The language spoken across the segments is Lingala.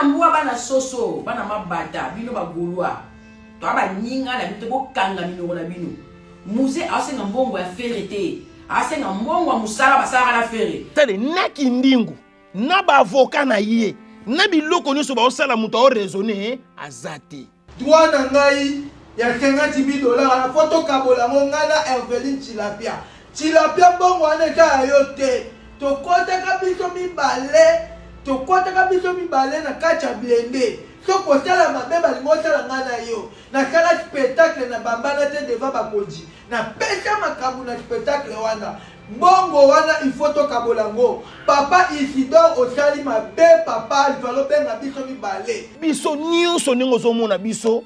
bana mbwa bana soso bana mabata bino bagolwa to aba nyinga na bito bokanga minoko na bino muze asenga mbongo ya ferete asenga mbongo wa musala basala na fere tade naki ndingu na ba avocat na ye na biloko nyonso ba osala muto o raisonner azate droit na ngai ya 50 000 $ na photo kabola ngana Evelyn Tilapia bongo ane ka yote to kota kabiso mibale na kacha blende so kosala mabeba limosala ngana yo na kala spectacle na bambana te deva bakoji na pesa makabu na spectacle wana bongo wana ifoto kabolango papa Isidore osali mabe papa ifalo benga biso mibale biso nyonso ningo zomona biso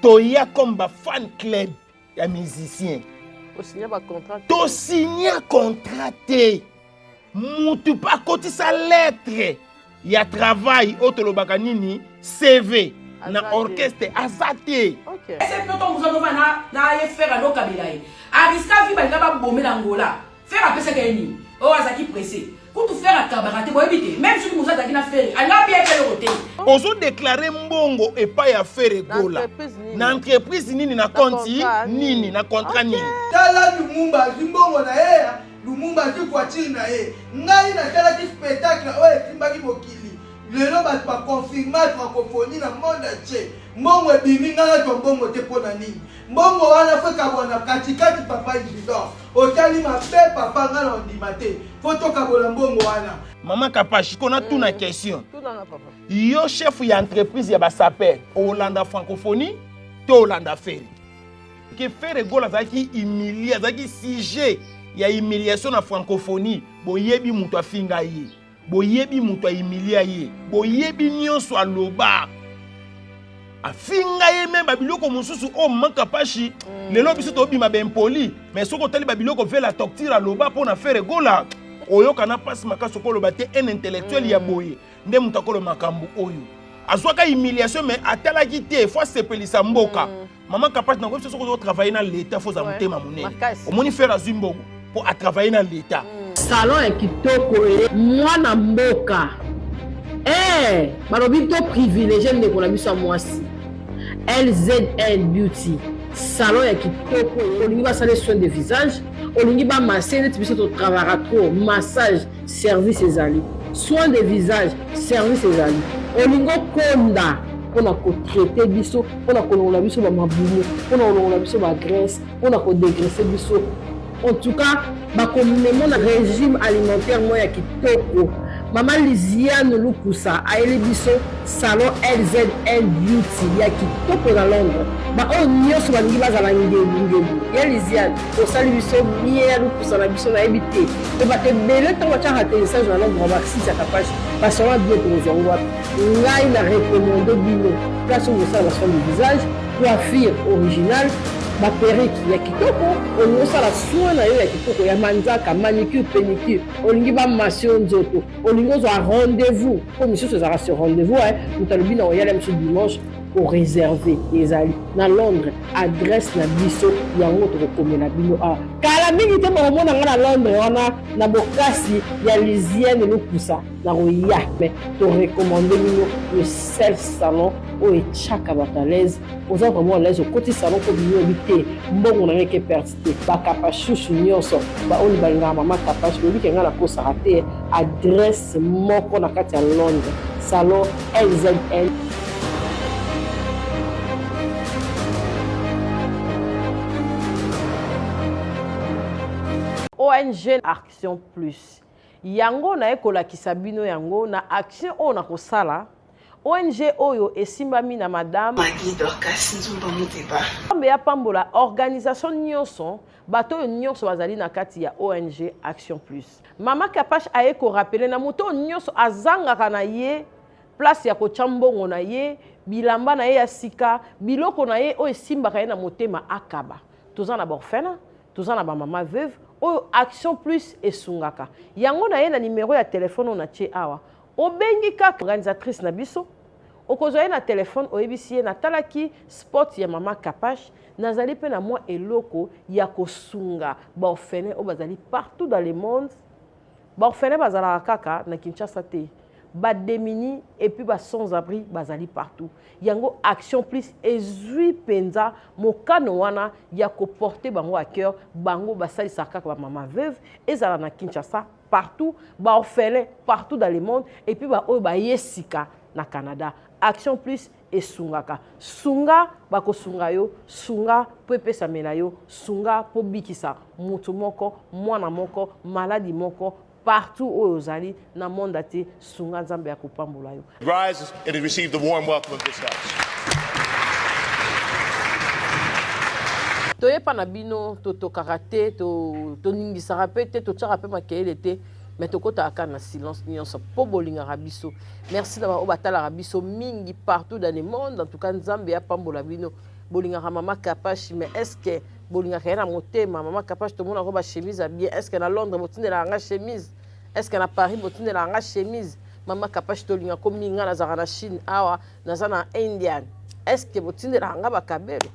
toya comme ba fan club ya musicien to signer contrat te mutu pa kotisa lettre ya travail otolobaka nini CV na orchestre azate ese ploto muzo na ye fera no kabila abiska vi balika ba bomela ngola fera pesa keni o azaki pressé pour tout faire à cabaret bo ebité même si muzo daki na fere anga bien pele roté ozo déclarer mbongo et pas ya fere gola na entreprise nini na konti nini na contrat nini tala lumumba zimbongo na ye lumumba zikwati na ye ngai na tala ki spectacle o etimbaki mokili lelo ba confirmer francophonie na monde entier mbongo ebimi ngala to mbongo te pona nini mbongo wana feka bona katikati papa Isidore otali mabe papa ngala ondima te foto kabola mbongo wana Maman Kapashi kona tuna question yo chef ya entreprise ya ba saper Hollanda francophonie to Hollanda fere ke fere gola zaki humilier zaki sujet ya humiliation na francophonie boyebi mutu afinga ye boyebi mutu humilier ye boyebi nyonso aloba afinga ye même babiloko mosusu o Maman Kapashi lelo biso to bima ben poli mais soko tali babiloko vela torture aloba pour na fere gola oyoka na pasi makaso koloba te un intellectuel ya boye nde mutu akolo makambo oyo azwaka humiliation mais atalaki te faut sepelisa mboka Maman Kapashi na kobiso soko travailler na l'état faut za mutema munene omoni faire azimbogo pour travailler na l'état salon ya kitoko mwana mboka balobi to privilégié ndeko na biso mwasi LZN Beauty salon ya kitoko olingi basala soin de visage olingi ba masser neti biso to travaillera trop massage service ezali soin de visage service ezali olingo konda pona ko traiter biso pona ko longola biso ba mabumu pona ko longola biso ba graisse pona ko dégraisser biso en tout cas ba komemo na régime alimentaire moya kitoko Maman Lisiane Lukusa aele biso salon LZN Beauty ya kitoko na Londres ba o nyonso balingi bazala ngeli ya Lisiane osali biso bien Lukusa na biso na ebité to bate bele to bacha atterrissage na Londres ba 6 Kapashi ba salon bien tozongo ngai na recommander bino place où ça la soin du visage coiffure originale ba perruque ya kitoko onosala soin na yo ya kitoko ya manzaka manicure pédicure olingi ba massion nzoto olingi ozwa rendez-vous comme monsieur cezara ce rendez-vous mutalobi na oyala mso dimanche au réservé ezali na Londres adresse na biso yango tokomela bino kala mingi te bomona nga na Londres wana na bokasi ya Lisiane Lukusa na roya mais to recommander bino le seul salon o echaka batalaise oza vraiment l'aise au côté salon ko bino bité mbongo na ngeke pertite ba Kapashushu nyonso ba oni balinga Maman Kapashi lobi kenga na posa raté adresse moko na kati ya Londres salon LZN ONG Action Plus yango na ekolakisa bino yango na action oyo na kosala ONG oyo esimbami na madame Maggie Dorcas Nzumba Muteba ambe ya pambola organisation nyonso bato nyonso bazali na kati ya ONG Action Plus Maman Kapashi aye ko rappeler na moto nyonso azangaka na ye place ya kochambongo na ye bilamba na ye ya sika biloko na ye o esimbaka ye na motema akaba tozana borfena tozana ba mama veuve oyo Action Plus esungaka yango na ye na numéro ya téléphone na tie awa obengi kaka organisatrice na biso okozwa ye na téléphone oyebisi ye natalaki spot ya Maman Kapashi nazali pe na mwa eloko ya kosunga baorphelin oyo bazali partout dans le monde baorphelin bazalaka kaka na Kinshasa te ba démunis et puis ba sans abri bazali partout yango action plus ezui penza mokano wana ya ko porter bango à cœur bango basali saka ba maman veuve ezala na Kinshasa partout ba orphelin partout dans le monde et puis ba o ba yesika na Canada action plus esungaka sunga bako sunga yo sunga pepe samela yo sunga po bikisa mutu moko mwana moko maladi moko partout où vous allez dans le monde ate sunga nzambe ya kopambola yo. Rise and receive the warm welcome of this house. Toye pana bino to karaté to ningisaka pe te to tsaka pe makele te mais to kota aka na silence nyonso po bolinga rabiso. Merci d'avoir obatala rabiso mingi partout dans le monde en tout cas nzambe ya pambola bino bolinga mama Kapashi mais est-ce que bolinga kena motema mama Kapashi to mona ko ba chemise bien est-ce que na Londres botindela nga chemise est-ce que na Paris botindela nga chemise mama Kapashi to linga ko minga na zara na Chine awa na zana Indian est-ce que botindela nga ba kabelo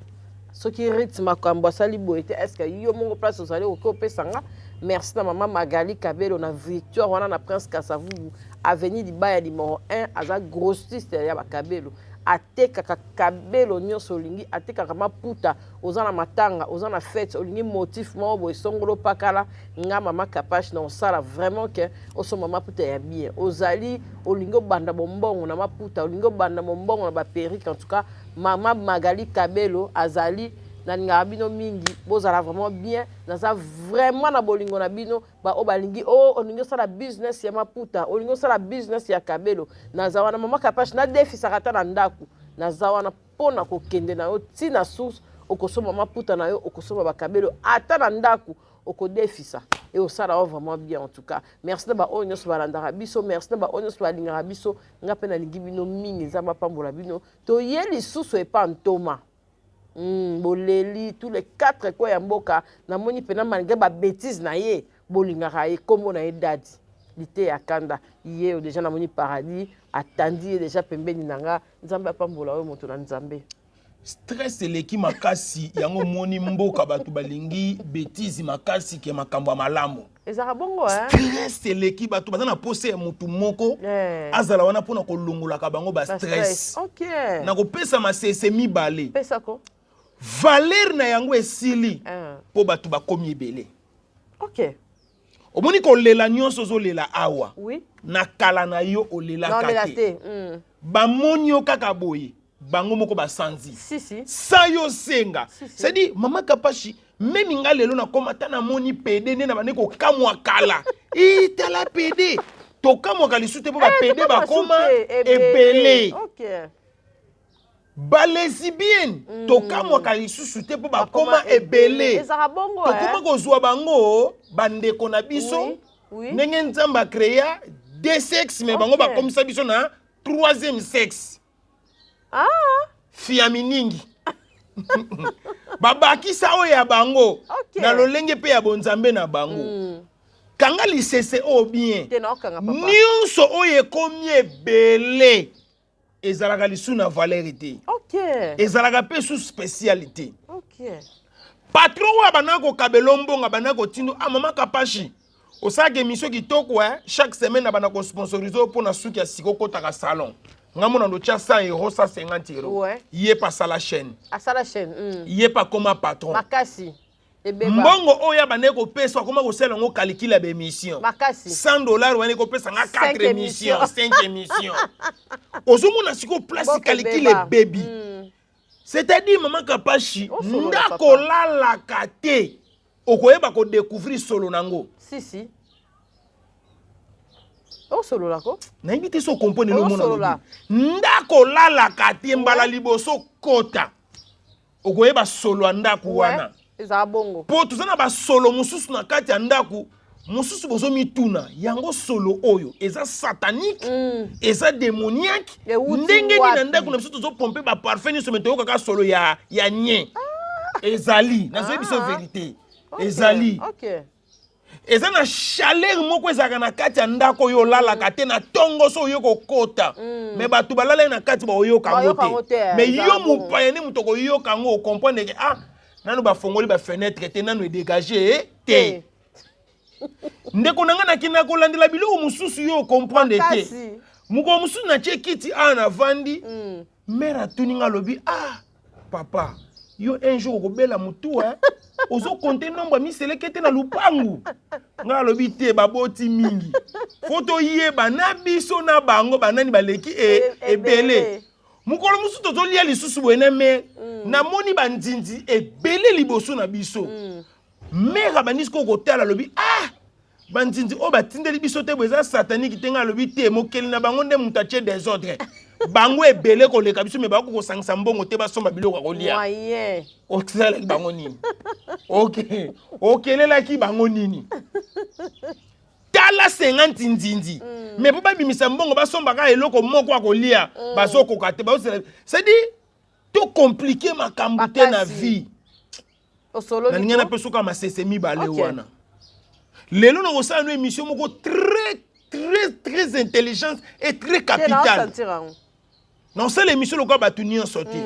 soki rythme makambo asali boete est-ce que yo mongo place osali okopesa nga merci na mama Magali Kabelo na Victoire wana na Prince Kasavubu avenue Libaya numéro 1 aza grossiste ya ba Kabelo ateka Kabelo nyonso olingi ateka maputa ozana matanga ozana fête olingi motif mo bo songolo pakala nga mama Kapashi na osala vraiment que oso mama puta ya bien ozali olingo banda bombongo na maputa olingo banda bombongo na ba perruque en tout cas mama Magali Kabelo azali na ninga bino mingi bozala vraiment bien naza vraiment na bolingo na bino ba o balingi o olingo sala business ya maputa olingo sala business ya Kabelo naza wana mama Kapashi na defi sakata na ndaku naza wana pona ko kende na yo tina source okosoma maputa na yo okosoma ba Kabelo ata na ndaku okodefisa et osala vraiment bien en tout cas merci na ba onyo so balanda biso merci na ba onyo so balinga biso nga pe na lingi bino mingi za mapambola bino to yeli susu e pa ntoma boleli tous les 4 quoi ya mboka na moni pena malgré ba bêtise na ye bolinga raye kombo na ye dadi lité ya kanda ye déjà na moni paradis atandi déjà pembeni nanga nzambe apambola oyo moto na nzambe stress eleki makasi yango moni mboka bato balingi bêtise makasi ke makambo ya malamu ezaka bongo stress eleki bato baza na pose ya mutu moko azala wana mpona kolongolaka bango ba stress na kopesa masese mibale pesa ko valeur na yango esili po bato bakomi ebele omoni kolela nyonso ozolela awa na kala na yo olelaka te bamoni yo kaka boye bango moko basanzi sa yo senga c'est-à-dire mama Kapashi même nga lelo na komata na moni pede nde na bane ko kamwa kala itala pede to kamwa kalisu te po ba pede bakoma ebele ba lesbienne to kamwa kalisusu te po bakoma ebele to koma kozwa bango bandeko na biso ndenge nzambe akrea deux sexes mais bango bakomisa biso na troisième sexe fiami ningi babakisa oyo ya bango na lolenge pe ya bonzambe na bango kanga lisese o bien nyonso oyo ekomi ebele ezalaka lisu na valeur te ezalaka pe sous spécialité patron oyo abandaka kokabela mbongo abandaka kotindo mama Kapashi osalaka émission kitoko chaque semaine abandaka kosponsorize mpona suki ya sika okotaka salon ngamona ndo tia 100 euros 150 euros yé pas ça la chaîne yé pas comme patron makasi mbongo oya bane ko pesa koma ko sela ngo calcule ba émission $100 wane ko pesa nga 4 émissions 5 émissions ozomona siko place calcule baby c'est-à-dire mama Kapashi ndako lala kate okoyeba ko découvrir solo nango solo lako na invité so comprendre le monde ndako lala kate mbala liboso kota okoyeba solo ndako wana eza bongo po tuzana ba solo mususu na kati ya ndako mususu bozo mituna yango solo oyo eza satanique eza démoniaque ndenge ni na ndako na biso tozo pomper ba parfum ni so meto kaka solo ya nye ezali na zo biso vérité ezali eza na chaleur moko ezaka na kati ya ndako yo lalaka te na tongo so yo kokota mais bato balala na kati ba oyoka ngo te mais yo mupaya ni mutoko yoka ngo comprendre que nanu ba fongoli ba fenêtre te nanu dégager te ndeko nanga na kina ko landela biloko mususu yo comprendre te Muko musu na kiti ana vandi. Mère tuninga lobi papa, yo un jour kobela mutu ozo compter nombre miselekete na lupangu. Nga lobi te baboti mingi. Foto yeba na biso na bango banani baleki ebele. Mukolo musu tozo lia lisusu bwene me na moni bandinzi ebele liboso na biso. Mère banisiko kotala lobi bandinzi o batindeli biso te bweza satanique tenga lobi te mokeli na bango nde mutache désordre. Bango ebele koleka biso me bako kosangisa mbongo te basomba biloko kolia. Moyen. Okisala ki bango nini? Okay. Okelela ki bango nini? Tala 50 nzinzi. Mais po babimisa mbongo basomba ka eloko moko akolia bazokoka te bazosela. C'est dit tout compliqué makambo te na vie. Osolo. Na ngena peso ka masese mibale wana. Lelo na kosala no émission moko très intelligente et très capitale. Non, c'est l'émission le quoi batuni en sorti.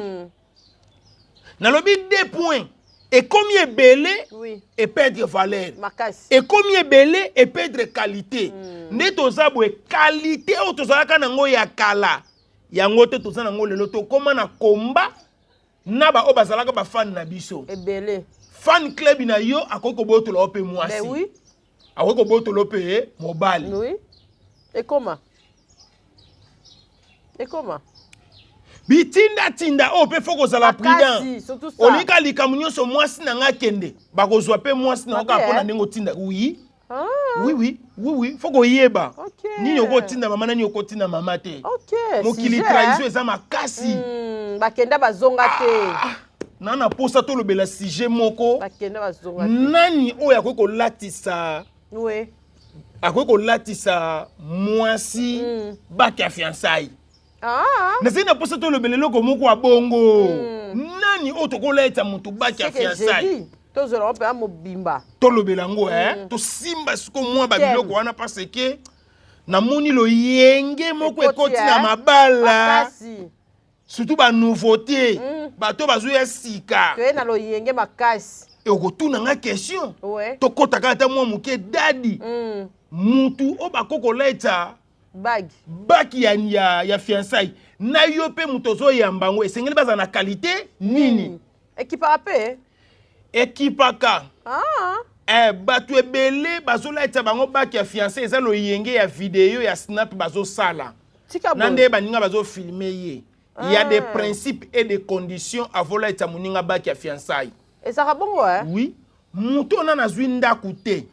Dans le but 2 points. Et combien belé et perdre valeur. Et combien belé et perdre qualité. Ne tozabo qualité au tozalaka nango ya kala. Yango te tozana ngo lelo to comment na combat na ba obazalaka ba fan na biso. Et belé. Fan club na yo akoko boto lo pe moi si. Ben oui. Akoko boto lo pe mobile. Oui. Et comment? Et comment? Tinda pe foko za la prudent. Surtout ça. Olika likamunyo so mwasi na nga kende. Bakozwa pe mwasi na nga pona ndingo tinda. Oui. Oui. Foko yeba. Nini oko tinda mama nani oko tinda mama te. Mokili trahison eza makasi. Bakenda bazonga te. Nana posa to lobela sujet moko. Bakenda bazonga te. Nani oya ko latisa. Oui. Akweko latisa mwasi baki ya fiançailles. Na zina posa to lobelelo ko moko abongo. Nani otoko leta mutu baki ya fiançailles. To zolo pe amobimba. To lobelango to simba siko mwa babiloko wana parce que na moni lo yenge moko ekoti na mabala. Surtout ba nouveauté. Bato bazo ya sika. To na lo yenge makasi. Et au retour na nga question. Ouais. To kota kata mwa muke dadi. Mutu o bakoko leta baki ya fiançailles. Na yo pe mutozo yambango esengeli baza na qualité nini? Ekipaka. Batu ebele bazo leta bango baki ya fiançailles eza lo yenge ya vidéo ya snap bazo sala. Nande baninga bazo filmer ye. Il y a des principes et des conditions avant leta muninga baki ya fiançailles. Et ça va bon Oui. Mutu na nazwi ndaku te.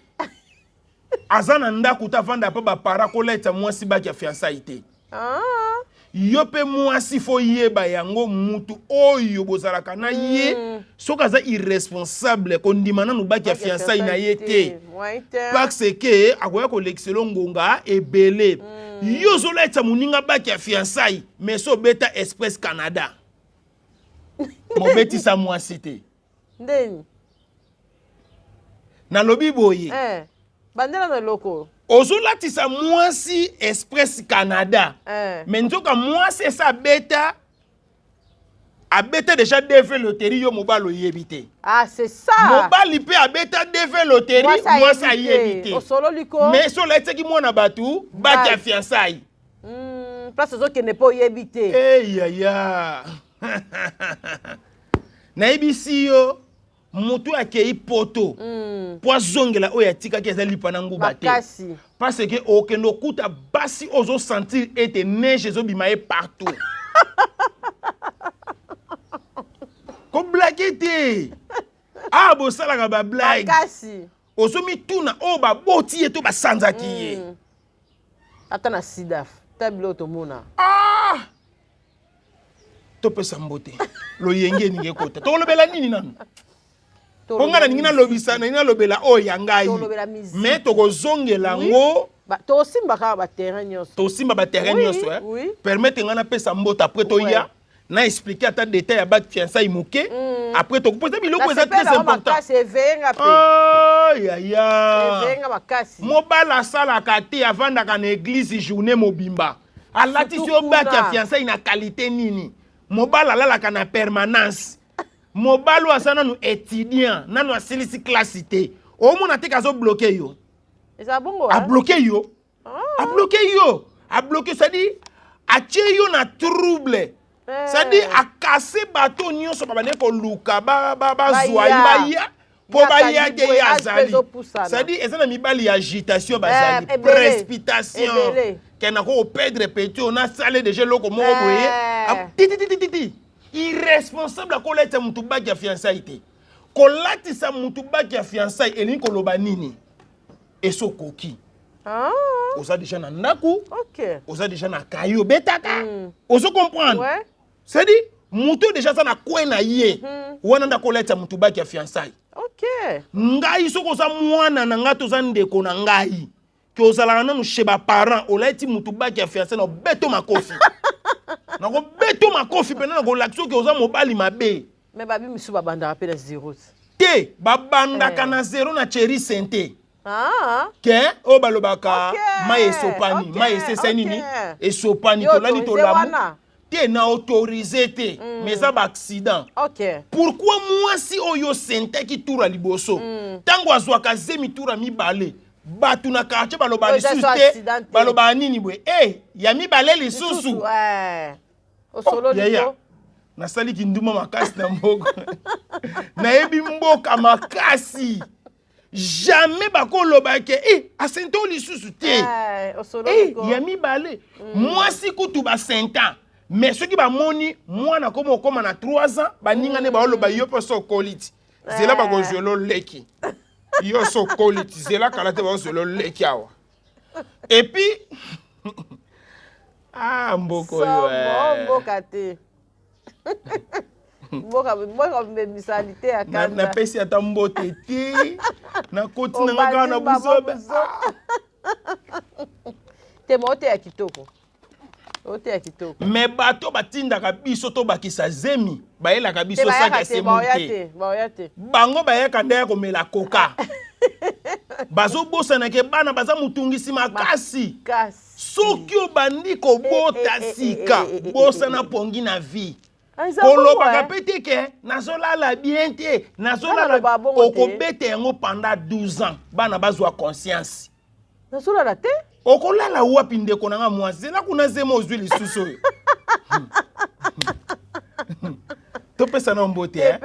Azana ndaku ta vanda pa ba para ko leta mwasi baki ya fiançailles te. Yo pe mwasi fo yeba yango mutu oyo bozalaka na ye soka za irresponsable ko ndimana no baki ya fiançailles na ye te. Parce que akoya ko lexelo ngonga ebele. Yo zo leta muninga baki ya fiançailles mais so beta Express Canada. Mo beti sa mwasi te. Ndeni. Na lobi boye. Bandela na loko. Ozo latisa mwasi Express Canada. Mais nzoka mwasi esa beta. Abeta déjà DV loterie yo mobile oyebite. C'est ça. Mobile pe abeta DV loterie mwasi ayebite. Osolo liko. Mais so leteki mwana batu baki ya fiançailles. Place zo kene po oyebite. Ya. Na ebisi yo mutu akei poto. Po zongela oya tika ki ezali panangu bate. Parce que okendo kuta basi ozo sentir ete neige zo bimaye partout. Ko blague te. Bo sala ba blague. Makasi. Ozo mi tuna o ba boti eto ba sanza ki ye. Atana sidaf. Tablo to mona. Tope sambote. Lo yenge ninge kota. To lobela nini nanu? Ponga ningina lobisa na ina lobela o yangai. Mais to kozongela ngo to simba ka ba terrain nyonso. To simba ba terrain nyonso Permettre ngana pesa mbota après to ya na expliquer ata détail ya ba fiançailles moké. Après to poser biloko eza très important. C'est venga pe. Venga makasi. Mobala sala kati avanda ka na église journée mobimba. Alati si o ba fiançailles na qualité nini? Mobala la ka na permanence. Mobalo asana nu étudiant nanu asilisi classe te o mona te kazo bloquer yo eza bongo a bloquer yo a bloquer yo a bloqué, c'est-à-dire a tué na trouble. C'est-à-dire a cassé bateau nyonso ba bande ko luka ba zoya po ba ya te ya zali. C'est-à-dire ezana mibali agitation bazali, précipitation. Kena ko perdre petit on a salé déjà loko moko boye. Irresponsable ko leta mutu ba ya fiançailles. Ko latisa mutu ba ya fiançailles elini ko loba nini. Esokoki. Oza déjà na ndaku. OK. Oza déjà na kayo betaka. Ozo comprendre. Ouais. C'est-à-dire mutu déjà ça na kwena ye. Wana ndako leta mutu ba ya fiançailles. OK. Ngai soko za mwana na ngato za ndeko na ngai. Ki ozala na chez ba parents, oleti mutu ba ya fiançailles na beto makofi. Na ko beto makofi pena na ko lakso ki oza mobali mabe. Mais babi misu babanda rappelle zéro. Te babanda kana zéro na chéri sente. Ke o balobaka ma esopani ma esese nini esopani to lani to lamu te na autorisé te mais ça ba accident. OK. Pourquoi moi si oyo sente ki toura liboso tango azwaka zemi toura mi balé batu na quartier baloba lisusu te baloba nini bwe ya mi balé lisusu ouais osolo liko na sali kinduma makasi na mboko na ebi mboka makasi. Jamais bakoloba ke asento lisusu te yami balé moi si kutu ba 5 ans mais ceux qui ba moni moi na komo koma na 3 ans baninga ne ba oloba yo poso koliti zela ba gozolo leki yo so koliti zela kala te ba gozolo leki awa et puis mboko yo mboka te Mboka mbemisalite ya kanda. Na pesi ata mbote te. Na koti na ngaka na buzobe. Te mote ya kitoko. Ote ya kitoko. Me bato batindaka biso to bakisa zemi. Bayelaka biso saka semonte. Bango bayeka ndaya komela koka. Bazo bosa na ke bana baza mutungisi makasi. Soki obandi ko bota sika. Bosa na pongi na vie. Koloba kapete ke nazolala bien te nazolala okobete yango pendant 12 ans bana bazwa conscience nazolala te okolala wapi ndeko nanga mwasi na kuna zema ozwi lisusu topesa na mbote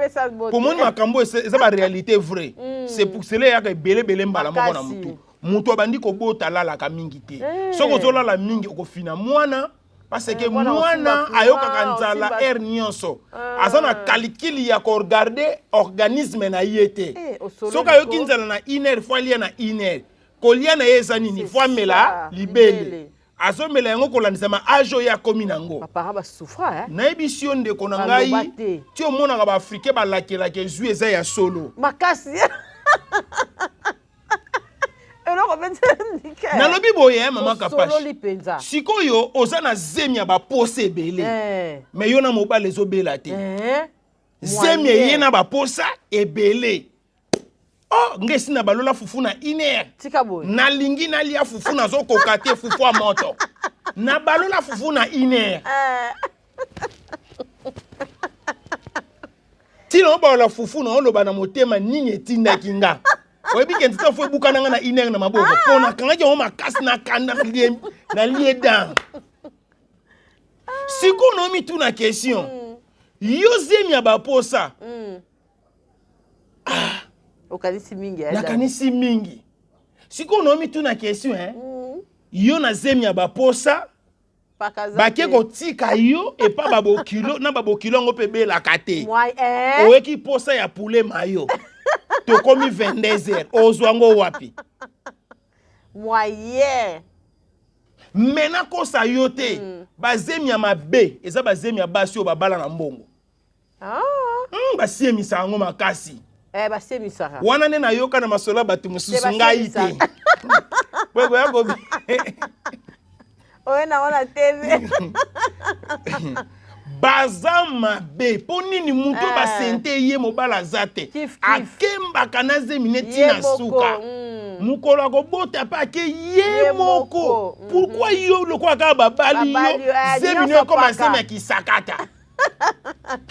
pour moi makambo eza ba réalité vraie c'est pour cela yaka belebele mbala moko na mutu mutu abandi ko bota lala ka mingi te soko zolala mingi okofina mwana parce que mwana ayoka kanzala air nyonso azana calcul ya ko regarder organisme na yete soka yoki nzala na 1 heure fois lia na 1 heure kolia na yeza nini fois mela libele azomela yango kolandisa ma ajo ya komi nango papa ba souffra na ebisio ndeko na ngai ti omona ka ba africain ba lakela ke zui eza ya solo makasi nalobi boye mama kapashi sikoyo oza na zemi ya bapose ebele me yo na mobali ezobela te zemi eye na baposa ebele ngesi na balola fufu na 1 heure nalingi nalia fufu nazokoka te fufu ya moto na balola fufu na 1 heure tina obalola fufu na oloba na motema nini etindaki nga oyebi ke ntita fo ebuka nanga na 1 heure na maboko pona kangaki yango makasi na kanda na lie dan siko naomi tuna question yo zemi ya baposa okanisi mingi nakanisi mingi siko naomi tuna question yo na zemi ya baposa bake kotika yo epa babokilo na babokilo ngo pe belaka te oyeki posa ya poulet mayo tokomi 22h ozwango wapi moyen mena kosa yo te bazemi ya mabe eza bazemi ya basi o babala na mbongo basiemisa yango makasi basiemisaka wana nde nayoka na masola bato mosusu ngai te boyako oye na wana TV baza mabe po nini mutu basente ye mobala aza te akembaka na zemi neti na suka mukolo akobota mpe ake ye moko pourkui yo lokola kaka babali yo zemi no ekoma zemi ya kisakata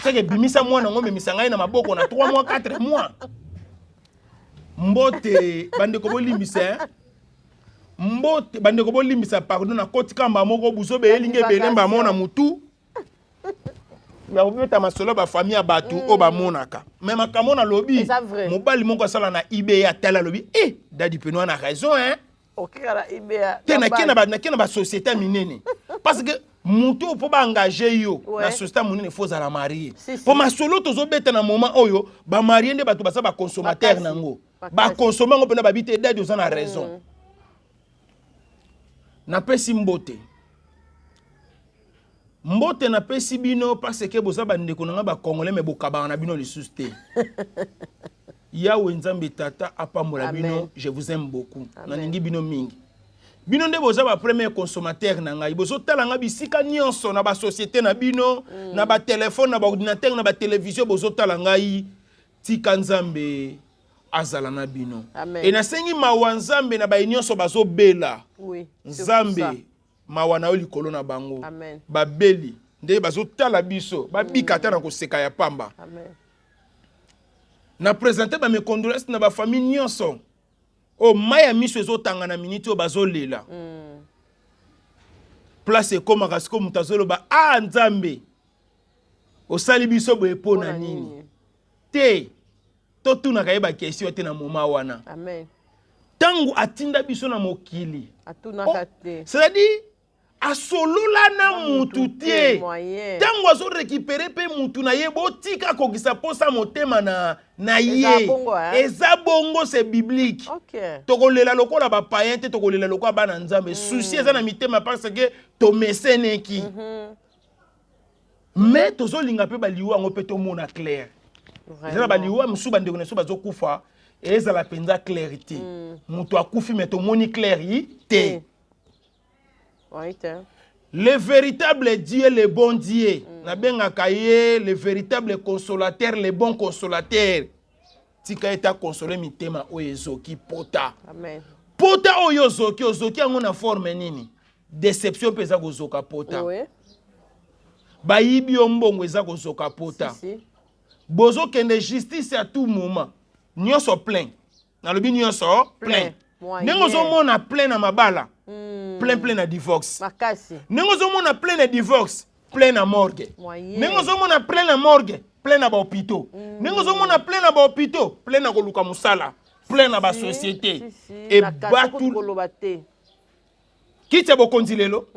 seke bimisa mwana ngo memisa ngai na maboko na 3 mois 4 mois mbote bandeko bolimbisa mbote bandeko bolimbisa pardon na koti kamba moko buzo be elinge belemba mona mutu ya obeta masolo ba famille ya batu o ba monaka mais makambo na lobi mobali moko asala na IBA ya tala lobi dadi penwa na raison hein OK kala IBA na ba société minene parce que mutu po ba engager yo na société minene faut la marier po masolo tozo beta na moment oyo ba marier nde batu basa ba consommateur nango ba consommer ngo pena ba bité dadi oza na raison na pesi mbote na pesi bino parce que boza bandeko na ba congolais mais bokaba na bino lisusu te yawe nzambe tata apambola bino je vous aime beaucoup na ningi bino mingi bino nde boza ba premier consommateur na ngai bozo tala nga bisika nyonso na ba société na bino na ba téléphone na ba ordinateur na ba télévision bozo tala ngai tika nzambe azala na bino et na sengi mawa nzambe na ba nyonso bazo bela nzambe mawana oli kolona bango babeli nde bazo tala biso babika ta na koseka ya pamba na présenter ba mes condoléances na ba famille nyonso o maya miso ezotanga na minute o bazo lela place koma kasiko mutazolo ba nzambe osali biso bo epona nini te to tuna kayeba question te na moma wana tangu atinda biso na mokili atuna te c'est-à-dire asolola na mutu te tango azo récupérer pe mutu na ye botika kokisa posa motema na ye eza bongo c'est biblique tokolela lokola ba païen te tokolela lokola bana nzambe souci eza na mitema parce que to meseneki mais tozolinga pe baliwa ngo pe to mona clair eza baliwa musu bandeko na so bazokufa ezala penza clarité mutu akufi mais to moni clair yi te le véritable Dieu, le bon Dieu. Le véritable consolateur, le bon consolateur. Tika eta consolé mi tema oyezoki pota. Amen. Pota oyozoki ozoki angona forme nini? Déception pesa gozoka pota. Ba yibi ombongo eza gozoka pota. Bozo kende justice à tout moment. Nyonso plein. Na lobi nyonso plein. Nengo zo mona plein na mabala. Plein na divorce. Nengo zo mona plein na divorce, plein na morgue. Nengo zo mona plein na morgue, plein na ba hôpitaux. Nengo zo mona plein na ba hôpitaux, plein na koluka musala, plein na ba société. Et batu Qui t'a bokondi lelo?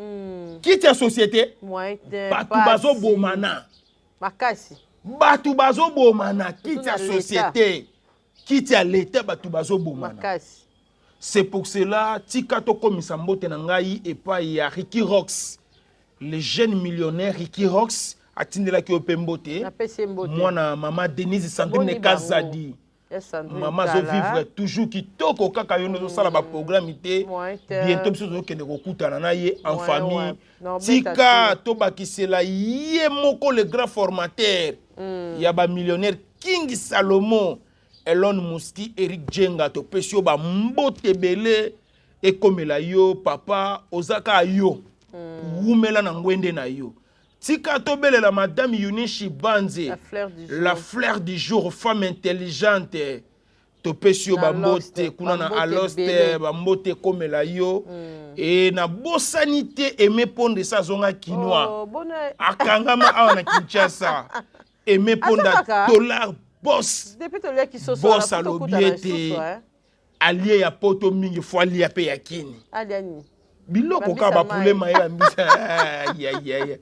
Qui t'a société? Batu bazo bomana. Batu bazo bomana, qui t'a société? Qui t'a l'état batu bazo bomana. C'est pour cela, Tikato Komisambote Nangai et pas y a Ricky Rox, le jeune millionnaire Ricky Rox, a tindela ki opembote. Moi na maman Denise Sandrine Kazadi. Maman zo vivre toujours qui toko kaka yono zo sala ba programme ité. Bientôt biso zo kende kokutana na ye en famille. Tika to bakisela ye moko le grand formateur. Ya ba millionnaire King Salomon. Elon Muski, Eric Djenga, to pesio ba mbote bele e komela yo papa ozaka yo wumela na ngwende na yo tika to bele la madame Yunishi Banze la fleur du jour femme intelligente to pesio ba mbote kuna na aloste ba mbote komela yo et na bosanité aimé pondre sa zonga kinois akangama awa na Kinshasa aimé pondre dollar boss boss à l'obiété allié ya poto mingi fo allié pe ya kini biloko ka ba poulet maïla mbisa ya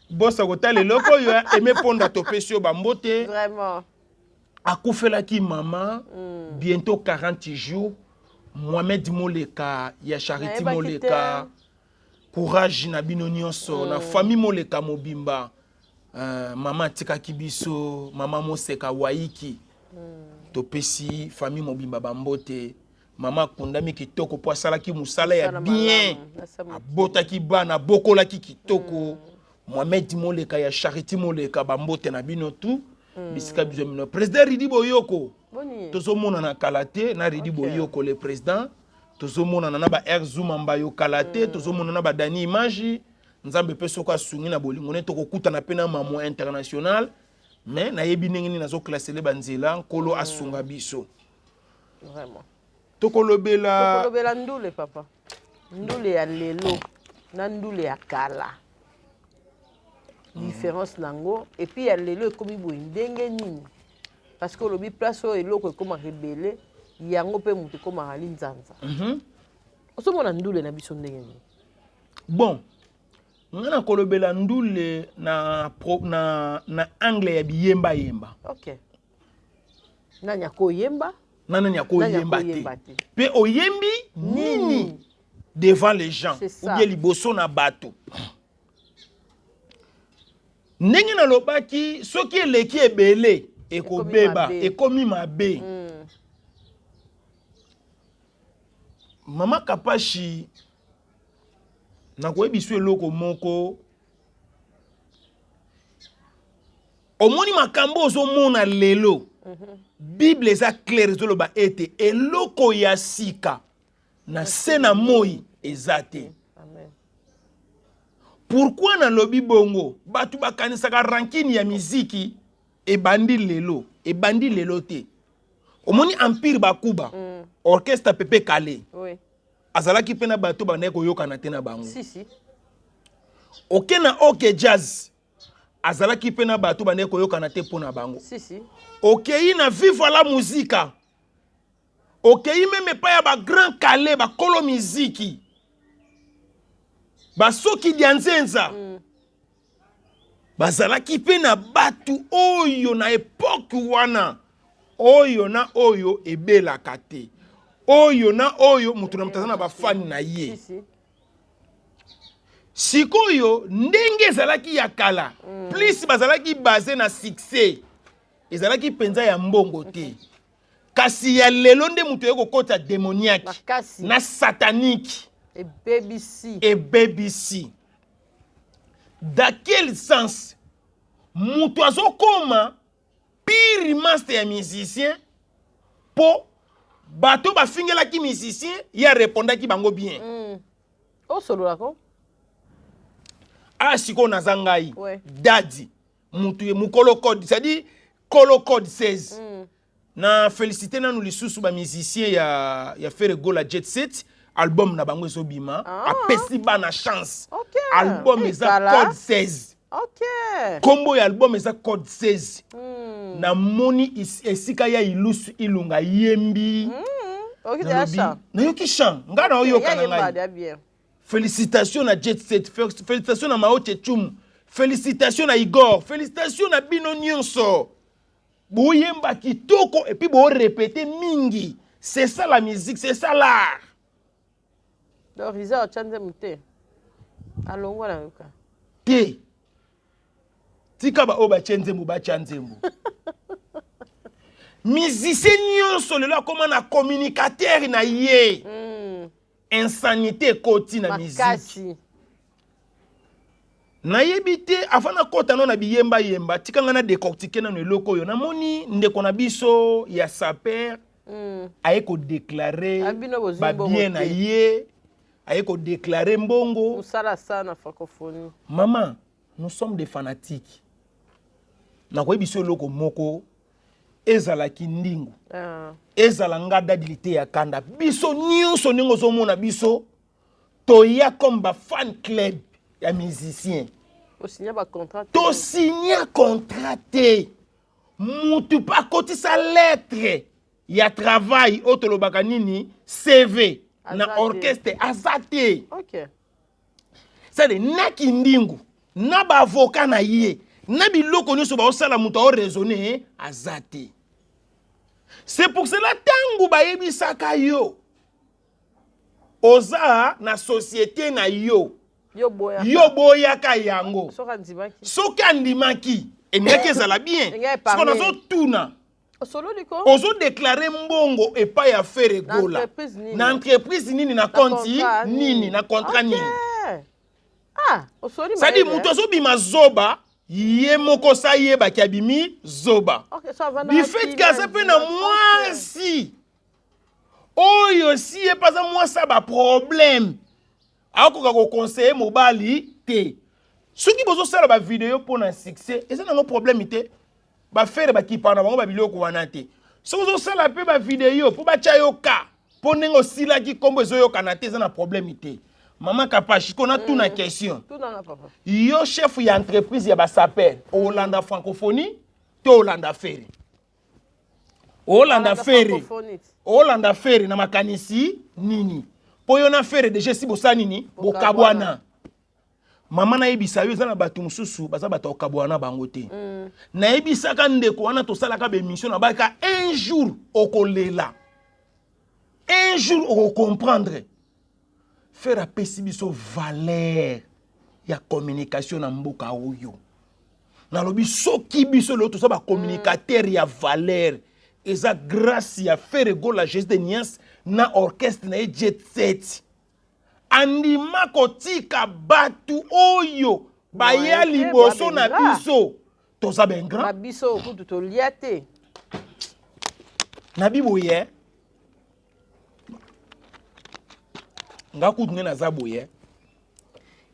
boss a kotale loko yo aimé ponda topesio ba mbote vraiment akufela ki maman bientôt 40 jours Mohamed Moleka ya Charity Moleka courage na bino nyonso na famille Moleka mobimba. Maman tika kibiso, maman Moseka Waiki, topesi famille mobimba bambote, maman kondami kitoko po asala ki musala ya bien, abota ki bana bokola ki kitoko, Mohamed Moleka ya Charity Moleka bambote na bino tout, bisika biso mino président Ridi Boyoko, tozo mona na kalate na Ridi Boyoko le président, tozo mona na ba Erzuma Mbayo kalate, tozo mona na ba Dani Imagi. Nzambe peso kwa sungi na bolingo ne toko kuta na pena mamo international mais na yebi ndenge ni nazo classer le banzela nkolo asunga biso vraiment tokolobela ndule papa. Ndule ya lelo na ndule ya kala. Différence nango et puis ya lelo ekomi boye ndenge nini. Parce que lobi place oyo eloko ekoma rebelle yango pe mutu ekoma linzanza. Osomona ndule na biso ndenge nini. Bon. Ngana kolobela ndule na angle ya biyemba yemba. OK. Nanya ko yemba? Nana nyako yemba te. Pe oyembi nini devant les gens ou bien liboso na bato. Ndenge na lobaki soki eleki ebele ekobeba ekomi mabe. Mama Kapashi na koyebiso eloko moko omoni makambo ozomona lelo. Bible eza claire ezoloba ete eloko ya sika na se na moi eza te. Pourquoi na lobi bongo batu bakanisaka rankini ya miziki ebandi lelo te. Omoni empire bakuba orchestre pepe kale. Azalaki pena bato banaye koyokana te na bango. Si. Oke na oke jazz azalaki pena bato banaye koyokana te pona bango. Si. Okei na vivre la musique. Okei même pas ya ba grand calais ba kolo muziki. Ba soki dianzenza. Bazalaki pe na batu oyo na époque wana. Oyo na oyo ebela kate. Oyo na oyo mutu na mutazana ba fan na ye. Sikoyo ndenge ezalaki ya kala. Plus bazalaki basé na succès. Ezalaki penza ya mbongo te. Kasi ya lelo nde mutu yeko kota démoniaque na satanique et BBC. Dans quel sens mutu azokoma pire master ya musicien po bato ba fingelaki musicien ya répondaki bango bien. O solo lako? Ah siko nazangai. Dadi mutu ye mukolo code, c'est-à-dire Colo Code 16. Na félicité na nous lisusu ba musicien ya faire gola Jet Set album na bango so bima apesi ba na chance. Album eza Code 16. Combo ya album eza Code 16. Na moni esika ya ilusu ilunga yembi. Na yoki chant ngana oyo kana ngai. Félicitations à Jet Set, félicitations à Mao Tchum, félicitations à Igor, félicitations à Bino Nyonso. Bouyemba kitoko et puis bo répéter mingi. C'est ça la musique, c'est ça l'art. Donc Riza chante mute. Alongo na yoka. Te. Tika ba oba chenzembu ba chanzembu. Musicien nyonso lelo comment na communicateur na ye. Insanité koti na musique. Na yebite afana kota no na biyemba yemba tikanga na décortiquer na eloko yo namoni ndeko na biso ya saper ayeko déclarer ba bien na ye ayeko déclarer mbongo musala sana francophonie. Maman, nous sommes des fanatiques. Na ko biso eloko moko ezalaki ndingu. Ezalanga dadilité ya kanda biso nyonso ningo zomona biso toya comme ba fan club ya musicien. To signer contrat te. Mutu pa koti sa lettre ya travail otolobaka nini CV na orchestre azate. OK. Ça de naki ndingu na ba avocat na ye na biloko nyonso ba osala mutu o raisonner azate. C'est pour cela tangu ba yebisaka yo oza na société na yo boyaka yango soki andimaki enyaki ezala bien siko nazotuna ozo déclare mbongo epai ya faire gola na entreprise nini na konti nini na contrat nini sadi mutu azobima zoba ye moko sa yebaki abimi zoba du fait que aza mpe na mwasi oyo si ye paza mwasi aba problème akoka ko conseiller mobali te soki bozosala ba vidéo pour na succès eza nango problème te ba faire ba kipana bango ba biloko wana te soki bozosala pe ba vidéo pour ba tia yo ka Po nengo sila ki kombo ezo yo kanate za na problème te. Maman Kapashi qu'on a tout na question. Tout dans la papa. Yo chef ya entreprise ya ba sapeur Hollanda francophonie to Hollanda ferry. Hollanda ferry. Hollanda ferry na makanisi nini. Po yo na ferry déjà si bosa nini bokabwana. Mama na yebisa yo na batu mususu baza bata okabwana bango te. Na yebisa ka ndeko wana to sala ka be mission na baka un jour okolela. Un jour on comprendre. Faire apesi biso valeur ya communication na mboka oyo. Na lobi soki biso lo to sa ba communicateur ya valeur. Eza grâce ya faire go la geste de Nias na orchestre na jet set. Andima kotika batu oyo baya liboso na biso. To sa ben grand. Na biso kutu to liate. Na biboye. Nga kutu na zaboye.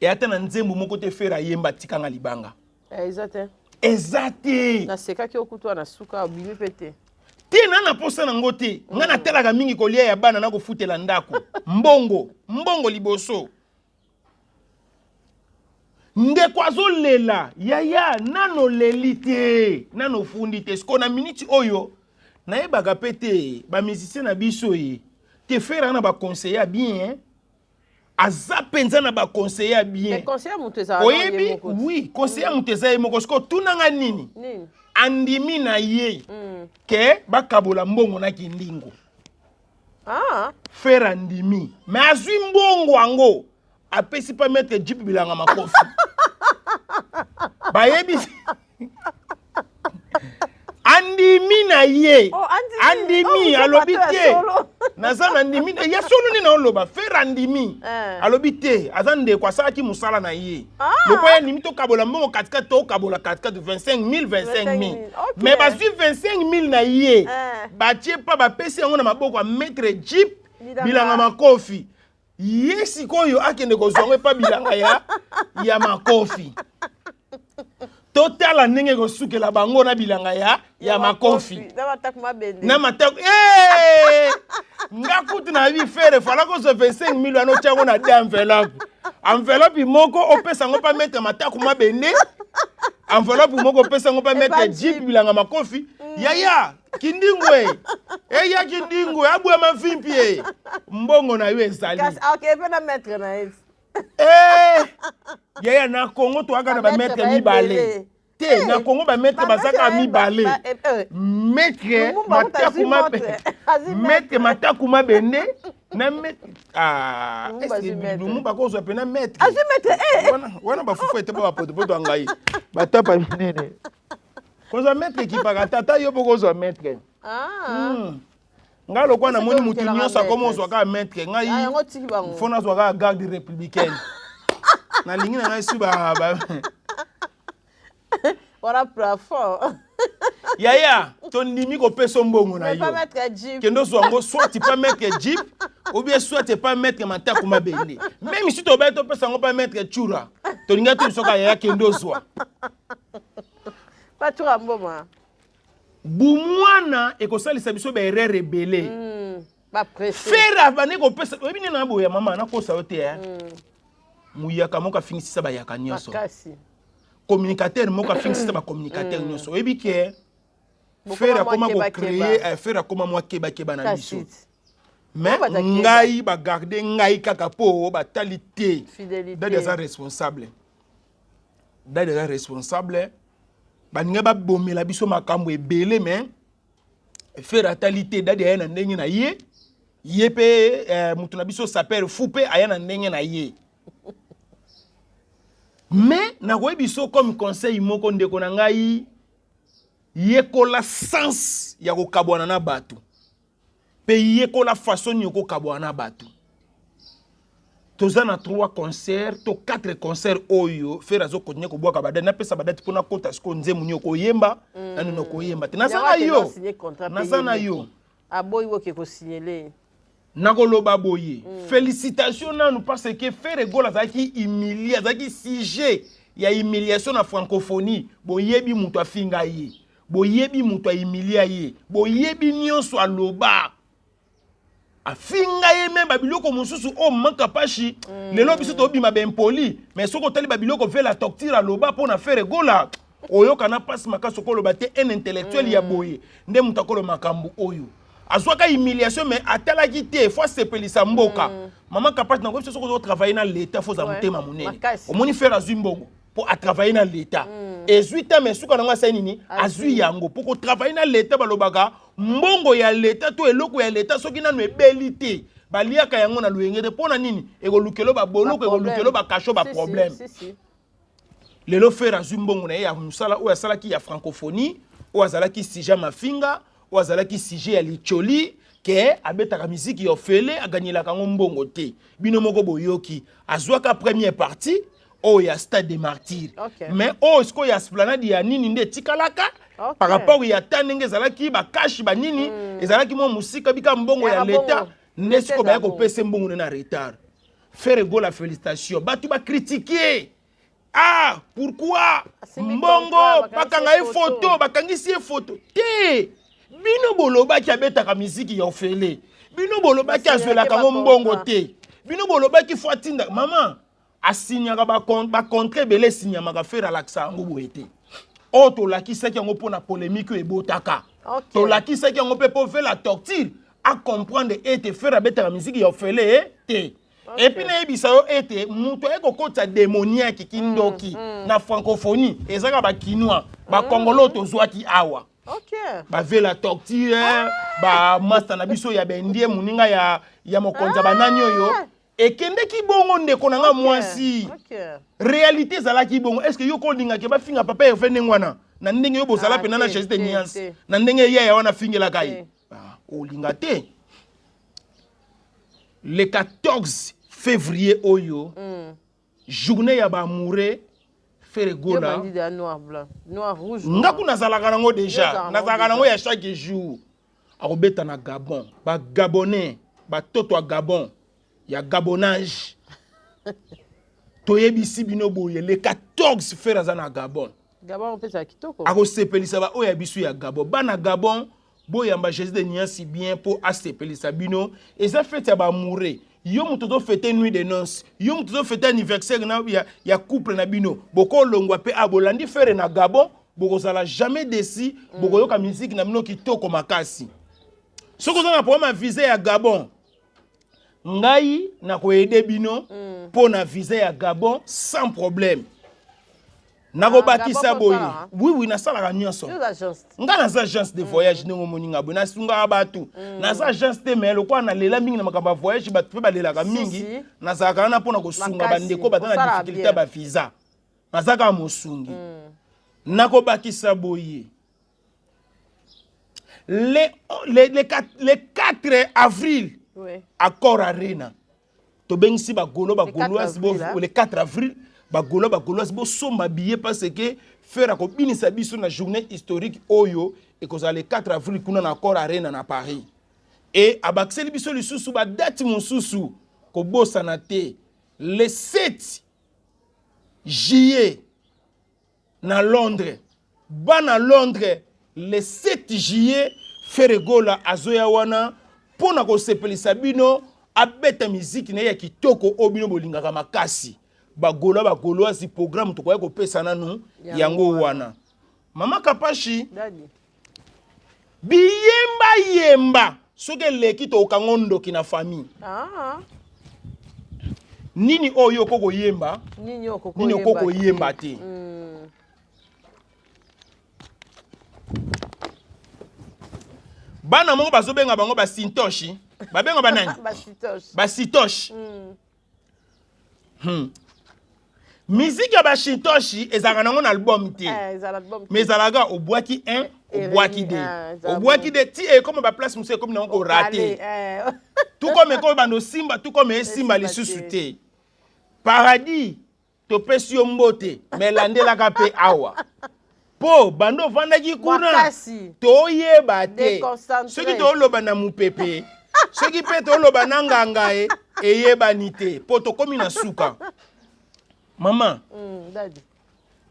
E ata na nzembo moko te fera yemba tikanga libanga. Exacte. Exacte. Na seka ki okutu na suka obimi pete. Te na posa na ngote. Nga na telaka mingi kolia ya bana na kofutela ndako. Mbongo liboso. Ndeko azolela. Yaya nano lelite. Nano fundi te. Sko na minute oyo. Na yebaka pete. Ba musicien na biso ye. Te fera na ba conseiller bien. Azapenza na ba conseiller bien. Mais conseiller muteza. Oyebi? Oui, conseiller muteza ye moko. Sko tunanga nini? Nini? Andimi na ye. Ke bakabola mbongo na kindingo. Ah. Faire andimi. Mais azwi mbongo ango. Apesi pa mettre Jeep bilanga makofi. Bayebi. Andimi na ye. Oh, andimi alobi te. Nazana andimi ya solo ni na oloba faire andimi. Alobi te azande kwa saki musala na ye. Loko ya nimi to kabola mbongo katika to kabola katika de 25,000. Mais ba su 25,000 na ye. Ba tie pa ba pesi yango na maboko a mettre Jeep bilanga makofi. Yesi koyo akende ko zongo pa bilanga ya makofi. Total ndenge ko sukela bango na bilanga ya makofi. Na mataku ngakutu na vi faire fala ko so 25,000 ano chango na de enveloppe. Enveloppe moko opesa ngo pa mettre mataku mabende. Enveloppe moko opesa ngo pa mettre Jeep bilanga makofi. Yaya kindingwe. Ya kindingwe abwe mafimpi. Mbongo na yo ezali. Okay, pe na mettre na it. Yaya na Congo to aga na ba mettre mibale. Te na Congo ba mettre bazaka mibale. Mettre matakuma mettre matakuma bende na mettre est-ce que ba ko zo pe na mettre. Azu mettre wana ba fufu ete ba poto ngai. Ba tapa minene. Ko zo mettre ki pa tata yo boko zo mettre. Nga lokwa na moni mutu nyonso akomo zo ka mettre ngai. Fona zo ka garde républicaine. Na lingi na ngai su ba Ora plafond. Yaya, ton ndimi ko peso mbongo na yo. Pas mettre Jeep. Kendo zongo soit tu pas mettre Jeep ou bien soit tu pas mettre mataku mabende. Même si tu ba to pesa ngo pas mettre chura. To linga tu soka yaya kendo zwa. Pas chura mboma. Bumwana ekosalisa biso ba erreur rebelle. Ba pressé. Faire avane ko pesa obi ni na boya mama na ko sa ote muyaka moka fingisisa ba yaka nyonso. Communicateur moka fingisisa ba communicateur nyonso. Oyebi ke faire comment ko créer faire comment moi keba na biso. Mais ngai ba garder ngai kaka po ba talité. Dade za responsable. Dade za responsable. Ba ninga ba bomela biso makambo ebele mais faire talité dade ya na ndenge na ye. Yepe mutu na biso saper fupe aya na ndenge na ye. Mais na biso comme conseil moko ndeko na ngai yekola sens ya kokabwana na batu pe yekola façon yoko kabwana na batu toza na 3 concerts to 4 concerts oyo fera zo konye ko bwaka badana pesa badati pona kota sko nzemu nyoko yemba nanu no koyemba te nazana yo aboyi woke ko signaler nakoloba boye. Félicitations nanu parce que faire gola zaki humilier zaki sujet ya humiliation na francophonie boyebi mutu afinga ye boyebi mutu humilier ye boyebi nyonso aloba afinga ye même babiloko mosusu o manka pashi lelo biso to bima ben poli mais soko tali babiloko fait la torture loba pour na faire gola oyo kana passe makaso ko loba te un intellectuel ya boye nde mutakolo makambu oyo azwaka humiliation mais atala kité faut sepelisa mboka maman capable na ko biso soko travailler dans l'état faut za mutema munene omoni faire azumbogo pour travailler dans l'état et 8 ans mais suka na sa nini azui yango pour travailler dans l'état balobaka mbongo ya l'état to eloko ya l'état soki nanu ebelité baliaka yango na luyengete pona nini ekolukelo ba boloko ekolukelo ba kasho ba problème lelo faire azumbongo na ya musala o asala ki ya francophonie o azala ki sujet mafinga o azala ki sujet ya licholi ke abetaka musique yo fele aganyelaka mbongo te bino moko boyoki azwaka première partie oh ya stade des martyrs mais oh ce qu'il y a esplanade ya nini nde tikalaka par rapport ya tanenge zalaki ba cash ba nini ezalaki mo musika bika mbongo ya l'état nesiko ba ko pese mbongo na retard faire go la félicitation batu ba critiquer ah pourquoi mbongo bakanga photo bakangisi photo te bino boloba ki abetaka musique ya fele bino boloba ki azwelaka mbongo te bino boloba ki faut atinda maman asignaka ba contre belé signamaka faire l'accent ngo été o to la ki seki ngo pona polémique e botaka to la ki seki ngo pe pour faire la torture à comprendre et te faire abeta la musique yo fele te et puis na ebisa yo ete muto e kokota démoniaque kindoki na francophonie ezaka ba kinois ba congolais to zwaki awa ba ve la torture ba master na biso ya bendie muninga ya mokonza banani oyo ekende ki bongo ndeko nanga mwasi réalité zala ki bongo est-ce que yo ko linga ke ba finga papa e fene ngwana na ndenge yo bozala pena na chaise de nuance na ndenge ya wana fingela kai o linga te le 14 février oyo journée ya ba mouré faire gola noir blanc noir rouge ngaku nazalaka nango déjà nazalaka nango ya chaque jour akobeta na Gabon ba gabonais ba toto a Gabon ya gabonage toyebisi bino boye le 14 faire za na Gabon Gabon pesa kitoko akosepelisa ba oya bisu ya Gabon bana Gabon boyamba Jésus de Niansi bien pour asepelisa bino et ça fête ya ba mouré yo muto to fêter nuit de noces yo muto to fêter anniversaire na ya couple na bino boko longwa pe abolandi faire na Gabon boko sala jamais déci boko yoka musique na bino kitoko makasi soko za na problème visa ya Gabon ngai na ko aider bino pour na visa ya Gabon sans problème nako bakisa boye oui na sala nyonso nga na agence de voyage ndenge moninga bo na sunga batu na agence de mais lokwa na lela mingi na makamba voyage batu pe balela ka mingi na zaka na pona ko sunga bandeko batana difficulté ba visa na zaka mosungi nako bakisa boye le 4 avril accord arena to bengisi ba gaulois le 4 avril ba gaulois bo somba billet parce que faire ko binisa biso na journée historique oyo et ko le 4 avril kuna na accord arena na Paris et abakseli biso lisusu ba date mosusu ko bosana te le 7 juillet na Londres bana Londres le 7 juillet Ferregola azoya wana pona ko sepelisa bino abeta musique na ya kitoko obino bolingaka makasi bagolo si programme to ko pesa nanu yango wana mama kapashi yemba soke leki to kangondo kina famille nini oyo koko yemba nini okoko yemba te bana mongo bazobenga bango ba sintoshi babenga banani ba sitoshi musique ya ba sintoshi ezalaka nango na album te mais ezalaka obwaki 1 obwaki 2 obwaki 2 ti e comme ba place musie comme nango ko raté tout comme ko bando simba tout comme simba lisusu te paradis to pesi yo mbote mais landelaka pe awa po bando vandaki kuna toyeba te soki toloba na mupepe soki pe toloba na nganga eyebani te po tokomi na suka mama daddy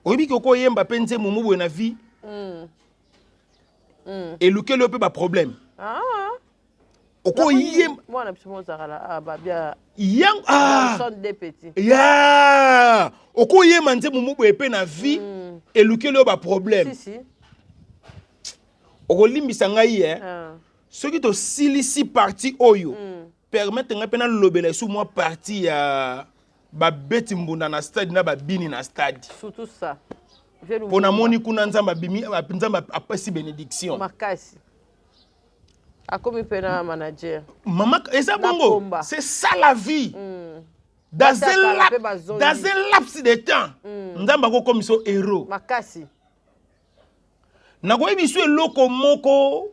oyebi koko yemba pe nzembo mobwe na vie elukeli yo pe ba problème oko yemba mwana biso zakala ba bia yang son des petits ya oko yemba nzembo mobo epe na vie elukeli ba problème si oko limbisa ngai soki to silisi parti oyo permettre nga pena lobela sous moi parti ya ba beti mbunda na stade na ba bini na stade surtout ça pona moni kuna nzamba bimi nzamba apesi bénédiction makasi akomi pena manager maman eza bongo c'est ça la vie dans un laps de temps nzamba ko komiso héros makasi na ko biso eloko moko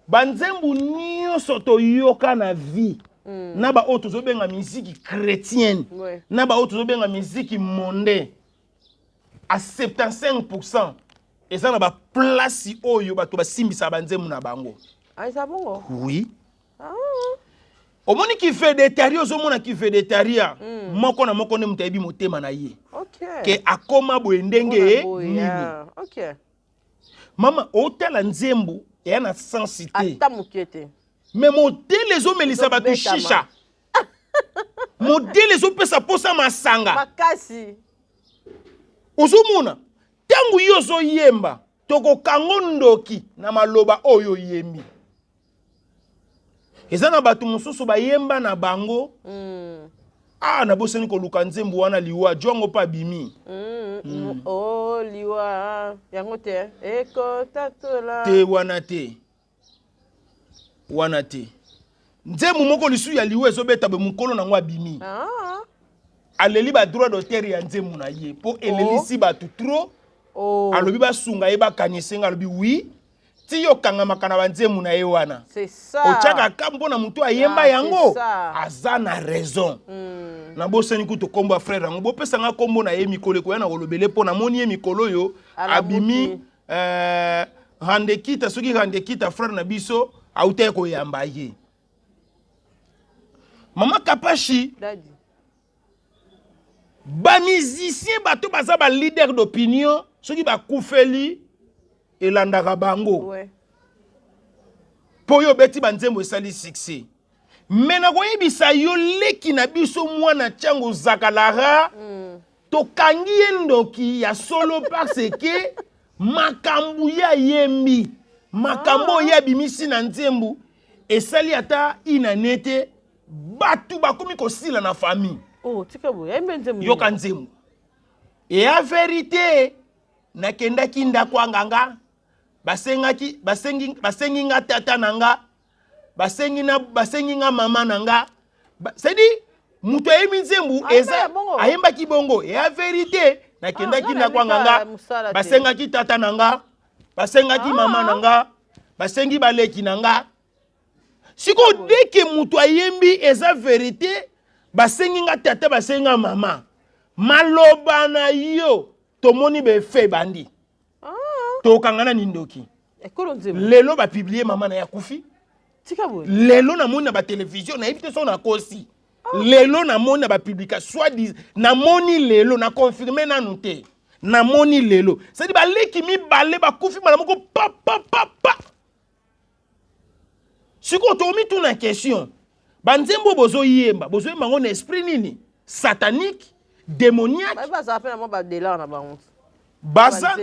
banzembu nyonso toyoka na vie na ba autres obenga musique chrétienne na ba autres obenga musique mondaine à 75% et ça na ba place oyo bato basimbisa banzembu na bango ça bongo oui omoni qui fait des taria ozomona qui fait des taria moko na moko ne mutayebi motema na ye ke akoma boye ndenge nini OK mama otala nzembu et na sensité ata mukete mais modèle les hommes elisa batu shisha modèle les hommes pesa posa masanga makasi ozomona tangu yozo yemba toko kango ndoki na maloba oyo yembi ezana batu mususu ba yemba na bango na boseni ko luka nzembu wana liwa jongo pa bimi oh liwa yango te eko tatola te wana te nzembu moko lisu ya liwa ezobeta be mukolo nango abimi aleli ba droit d'auteur ya nzembu na ye po elelisi batu trop alobi basunga ye bakanisenga alobi oui ti yo kanga makana banzemu na ye wana c'est ça ochaka kambo na mutu ayemba yango aza na raison na boseni kuto kombo frère yango bopesa nga kombo na ye mikolo ko yana kolobele po na moni ye mikolo yo abimi handekita soki handekita frère na biso auté ko yamba ye mama Kapashi daddy ba musicien bato baza ba leader d'opinion soki ba kufeli elandaka bango po yo beti banzembo esali succès mais na koyebisa yo leki na biso mwana tiango zakalara tokangi ye ndoki ya solo parce que makambu ya yembi makambo ya bimisi na nzembo esali ata inanete batu bakomi kosila na famille tika bo yembe nzembo yoka nzembo et a vérité nakendaki ndako nganga basengi nga tata nanga basengi nga mama nanga c'est dit muto ayemi nzembu eza ayembaki bongo et a vérité nakendaki ndako nganga basengaki tata nanga basengaki mama nanga basengi baleki nanga siko deke muto ayembi eza vérité basengi nga tata basenga mama maloba na yo tomoni be fe bandi tokangana nindoki lelo ba publier mama na yakufi lelo na moni na ba télévision na éviter son na kosi lelo na moni na ba publication soit dis na moni lelo na confirmer na noté na moni lelo c'est dit ba leki mi balé ba kufi mala moko pa siko tomi tout na question banzembo bozo yemba ngo na esprit nini satanique démoniaque baza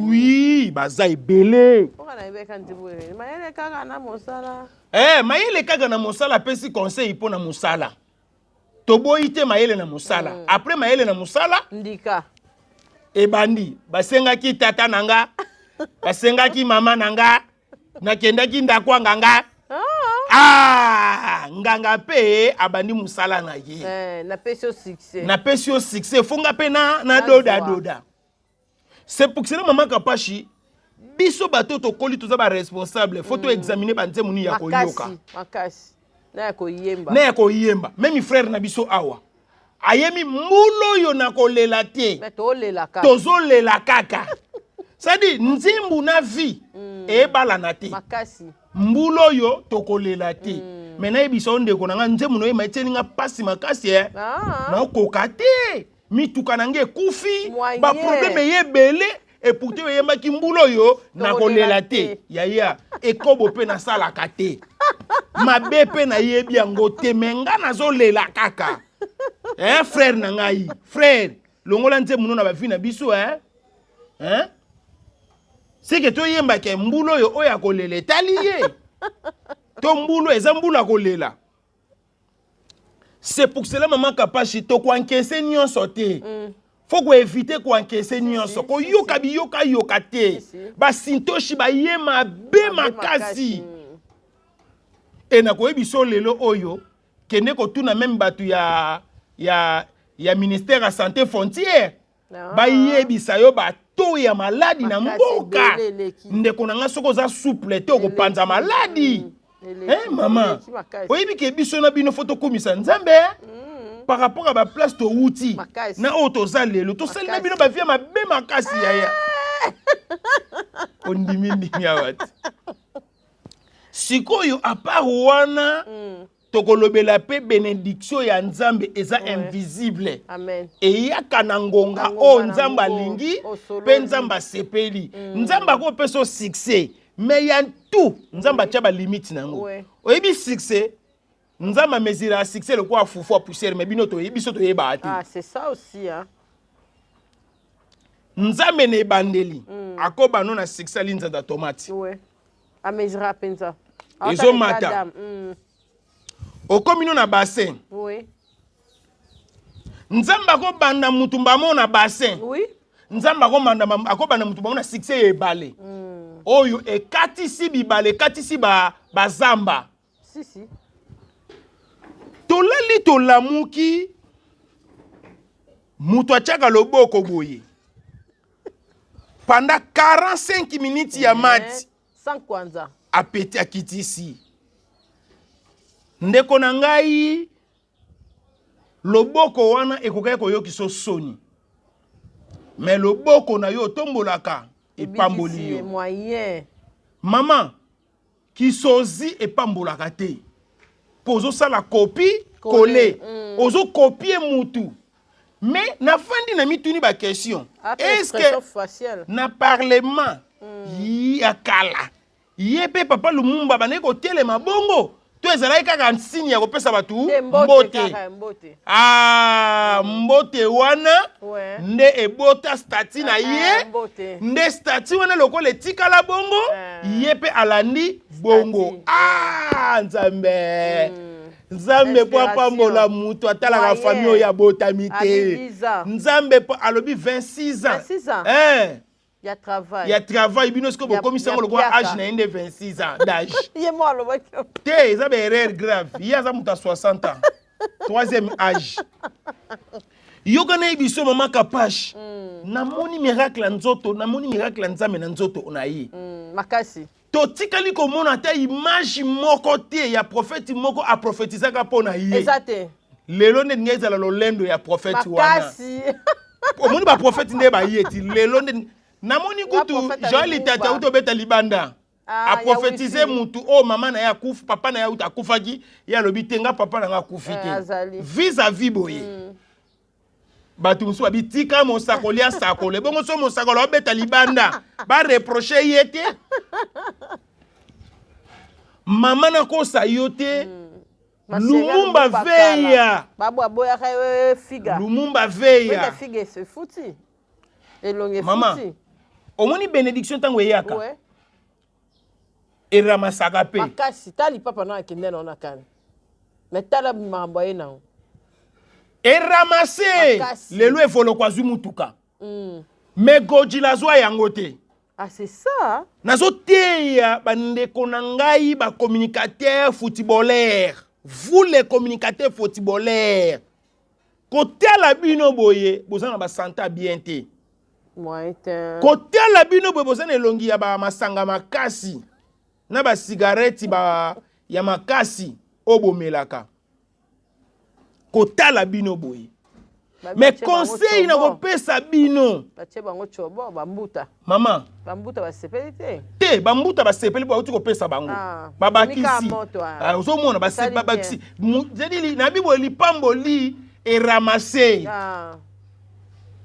oui baza ebele mayele kaka na mosala pesi conseil po na mosala toboyi te mayele na mosala après mayele na mosala ndika ebandi basengaki tata nanga basengaki mama nanga nakendaki ndako nganga nganga pe abandi musala na ye na pesio succès fonga pe na doda c'est pour cela maman Kapashi biso bato to koli to za ba responsable faut to examiner ba nzemu ni ya koyoka makasi na koyemba même frère na biso awa ayemi mulo yo na kolela te tozolela kaka sadi nzimbu na vie ebala na te makasi mbulo yo tokolela te mais na ebiso ndeko na nga nzemu no yema eteni nga pasi makasi na koka te mituka na nge kufi ba problème yebele et pourtant yema ki mbulo yo na kolela te yaya ekobo pe na sala kate mabe pe na yebi yango te menga nazolela kaka frère na ngai frère longola nze muno na bafi na biso c'est que to yemba ke mbulo yo oya kolela etali ye to mbulo eza mbulo akolela. C'est pour cela maman Kapashi to ko encaisser nyonso te. Faut ko éviter ko encaisser nyonso. Ko yoka bi yoka te. Ba sintoshi ba yema be makasi. Et na ko ebiso lelo oyo kende ko tuna même batu ya ministère à santé frontière. Ba yebisa yo ba to ya maladi na mboka. Ndeko na nga soko za souple te ko panza maladi. Maman, oyebi ke biso na bino foto komisa nzambe par rapport à ba place to outi na auto zalelo to sali na bino ba via mabe makasi yaya ondimi awat sikoyo a part wana to kolobela pe bénédiction ya nzambe eza invisible amen e yaka na ngonga o nzamba lingi pe nzamba sepeli nzamba ko peso succès. Mais il y a tout. Nzamba tia ba limite nango. Oyebi succès. Nzamba mesura succès le quoi fou poussière mais bino to yebi so to yeba ati. Ah, c'est ça aussi hein. Nzamba ne bandeli. Akoba no na succès linza da tomate. Ouais. A mesura penza. Ezo mata. Okomino na bassin. Oui. Nzamba ko banda mutumba mo na bassin. Oui. Nzamba ko banda akobanda mutumba mo na succès ebale. Oyo ekatisi bibale ekatisi bazamba. Si. Tolali tolamuki mutu atiaka loboko boye. Pendant 45 minutes ya mati. Sans kwanza. Apeti akitisi. Ndeko na ngai loboko wana ekokai koyoki so soni. Mais loboko na yo tombolaka epamboli yo. Moyen. Maman, qui sozi epambolaka te. Pozo sa la copie coller. Ozo copier mutu. Mais na fandi na mituni ba question. Est-ce que na parlement yi akala. Yepe papa Lumumba baneko telema bongo. To ezalaki kaka nsigne ya kopesa batu mbote. Mbote wana nde ebota stati na ye. Nde stati wana lokola etikala bongo yepe alandi bongo. Nzambe. Nzambe po apambola mutu atalaka famille ya botami te. Nzambe po alobi 26 ans. 26 ans. Il y a travail. Il y a travail. Bino sko bo commission le quoi âge na inde 26 ans d'âge. Moi le voit. Té, ça be erreur grave. Il y a ça muta 60 ans. Troisième âge. Yogana ibiso mama Kapashi. Na moni miracle nzoto, na moni miracle nzambe na nzoto onayi. Makasi. To tikali ko mona ta image moko te ya prophète moko a prophétisaka pona yi. Exacte. Lelo ne ngeza la lolendo ya prophète wana. Makasi. Omoni ba prophète nde ba yeti lelo ne namoni kutu Joël tata uto beta libanda a prophétiser mutu o mama na ya kufa papa na ya uta kufaki ya lobi tenga papa na nga kufite vis-à-vis boye batu musu abitika mo sakolia sakole bongo so mo sakola beta libanda ba reprocher yete mama na ko sayote Lumumba veya babo aboya ka figa Lumumba veya figa se fouti elonge mama fouti. Omoni bénédiction tango yaka. Ouais. Et ramasaka pe. Makasi tali papa na kende na nakani. Mais tala mamboye na. Et ramasser lelo evolo kwa zumutuka. Mais godila zwa yangote. Ah c'est ça. Nazo teya bandeko na ngai ba communicateur footballeur. Vous les communicateurs footballeurs. Côté la bino boye, bozana ba santa bien te. Côté la bino bozana elongi ya ba masanga makasi na ba cigarette ba ya makasi obomelaka côté la bino boye mais conseil na kopesa bino batie bango chobo bambuta maman bambuta ba sepeli te bambuta ba sepeli ba uti kopesa bango babakisi ozo mona ba sepeli babakisi zedili na bibo lipamboli et ramasser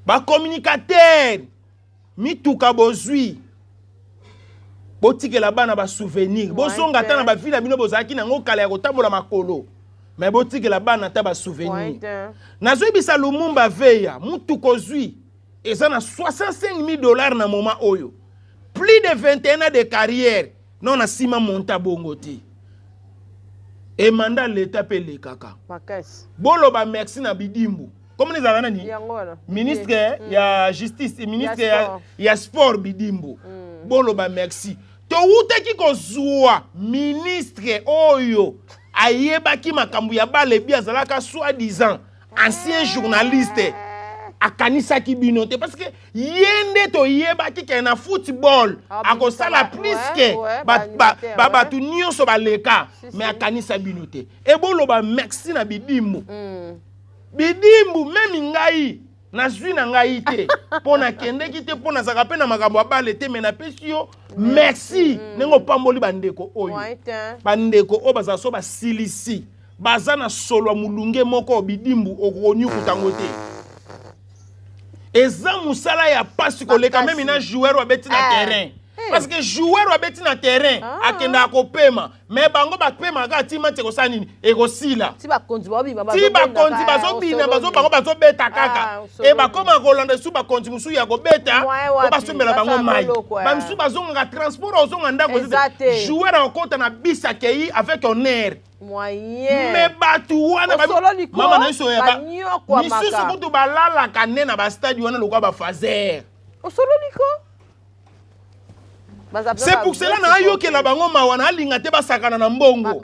ba communicateur mituka bozui botikela bana ba souvenir bosonga ta na ba vila bino bozaki nango kala ya kotambola makolo mais botikela bana ta ba souvenir nazoyebisa Lumumba veya mutu kozwi eza na $65,000 na moment oyo plus de 21 ans de carrière non na sima monta bongo te et mandat l'état pe le kaka boloba merci na bidimbu comme les anani ministre ya justice et ministre ya sport bidimbu boloba merci to utaki kozwa ministre oyo ayebaki makambo ya bale bia zalaka soi-disant ancien journaliste akanisaki bino te parce que yende to yebaki ke na football akosala plus que batu nyonso baleka mais akanisa bino te e boloba merci na bidimbu bidimbu même ngai nazwi na ngai te pona kendeki te pona zaka pe na makambo abale te mais na pesi yo merci nengo pamboli bandeko oyo bandeko o baza so basilisi baza na solo mulunge moko bidimbu okoni kutango te eza musala ya pasi koleka même na joueur wa beti na terrain parce que joueur wa beti na terrain akenda akopema mais bango bakpema ka tima te kosani nini ekosila ti bakonzi bazobina bango bazobeta kaka e bakoma kolanda su bakonzi musu ya kobeta ko basombela bango mai bamisu bazonga transport ozonga ndako joueur akota na bisa kei avec honneur mais batu wana mama na iso ya misusu kutu balala kane na ba stade wana lokwa ba fazer osololiko. C'est pour cela que la bango mawana linga te basakana na mbongo.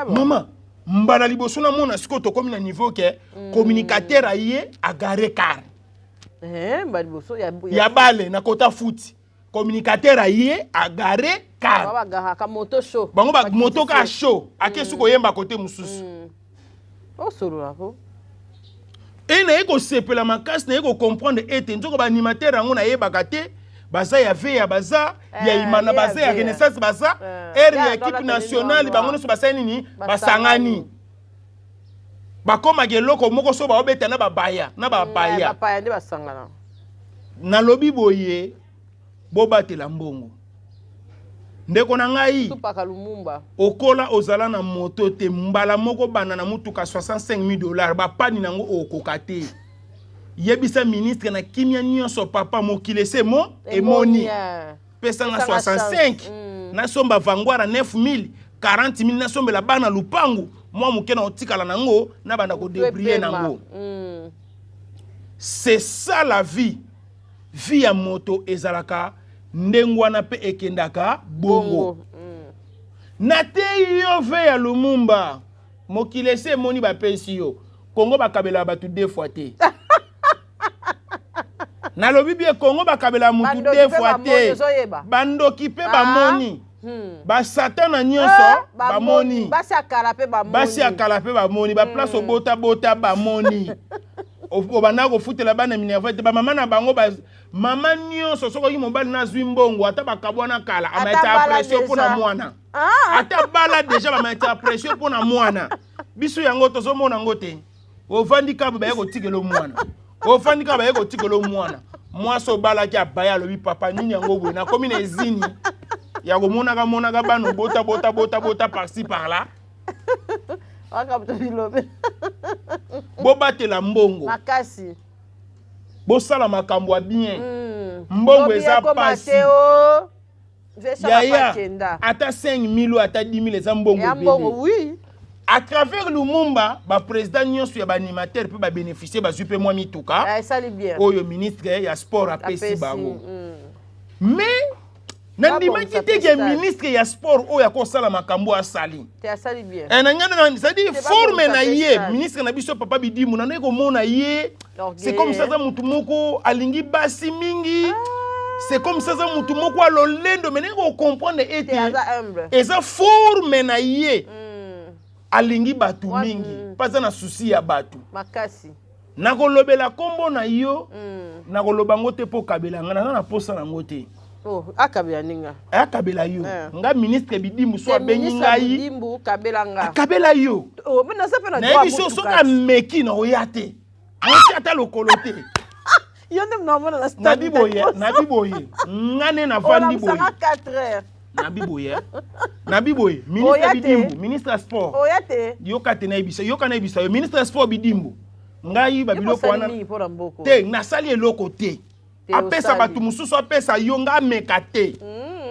Maman, mbala liboso na mona siko to komi na niveau ke communicateur aye agare car. Mbala liboso ya bale na kota foot. Communicateur aye agare car. Ka moto show. Bango ba moto ka show. Ake suko yemba kote mususu. Osolola ko. Et na eko sepela makasi na eko comprendre ete nzoko ba animateur ango na yebaka te. Baza ya veya baza ya imana baza ya renaissance baza ere ya équipe nationale bango so basa nini basangani bakoma geloko moko so ba obeta na babaya nde basangana na lobi boye bobatela mbongo ndeko na ngai tupaka Lumumba okola ozala na moto te mbala moko bana na mutuka $65,000 bapani nango okokate yebisa ministre na kimia nyonso papa mokile se mo emoni pesa na 65 na somba vangwara 9,000 40,000 na somba la bana lupangu moi mokena otikala nango na banda ko débrier nango c'est ça la vie ya moto ezalaka ndengwana pe ekendaka bongo na te yo ve ya Lumumba mokile se emoni ba pensio Congo bakabela batu 2 fois te na lobi bien Congo bakabela mutu 2 fois te bandoki pe bamoni ba satana nyonso bamoni basi akala pe bamoni ba place obota bamoni obanda ko futela bana minerva te ba mama na bango ba mama nyonso soko yi mobali na zwi mbongo ata bakabwana kala ameta pression pona mwana ata bala déjà ba meta pression pona mwana biso yango tozomona ngote ovandika ba yeko tikelo mwana ofandika ba yeko tikelo mwana mwaso bala ki abaya lobi papa nini yango bwe na komi na ezini ya komona monaka bano bota par-ci par-là bobatela mbongo makasi bosala makambo bien mbongo eza pasi yaya ata 5,000 ata 10,000 eza mbongo oui. À travers Lumumba, ba président nyonso ya ba animateur peut ba bénéficier ba zupe moi mituka. Ça li bien. Oyo ministre ya sport a pesi bango. Mais nandima kite ke ministre ya sport oyo akosala makambo asali. Te asali bien. Na ngana ça dit forme na ye ministre na biso papa bidimu na ndeko mona ye. C'est comme ça za mutu moko alingi basi mingi. C'est comme ça za mutu moko alolendo mais ndeko comprendre ete. Eza forme na ye. Alingi batu mingi pas na souci ya batu makasi nakolobela kombo na yo nakoloba ngote po kabela ngana na posa na ngote akabela ninga akabela yo nga ministre bidimbu so abenyi ngai bidimbu kabela nga akabela yo mina sapena na biso soka meki na oyate ati ata lokolo te Nabiboye. Ngane na vandi boye. 4 heures. Nabiboye. Ministre Bidimbu, ministre sport. Oyate. Yoka na ibisa. Ministre sport Bidimbu. Ngai babiloko wana. Te, nasali eloko te. Apesa batu mususu apesa yonga mekate.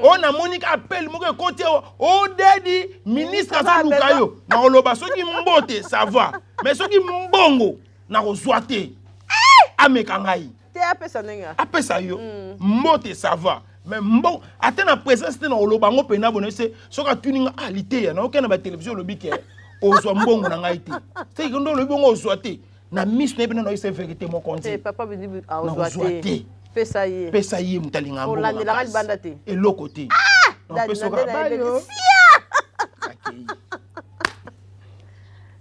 On a Monique appelle moko côté o dedi ministre azalukayo na oloba soki mbote ça va mais soki mbongo na kozwa te ameka ngai te apesa nenga apesa yo mbote ça va mais mbongo atena présence te na oloba ngo pena bona se soka tuninga alite ya na okena ba télévision lobi ke ozwa mbongo na ngai te c'est que ndo lobi ngo ozwa te na miss na bina no c'est vérité mon compte papa me dit ozwa te pesa ye mutalinga mbongo la nela banda te eloko te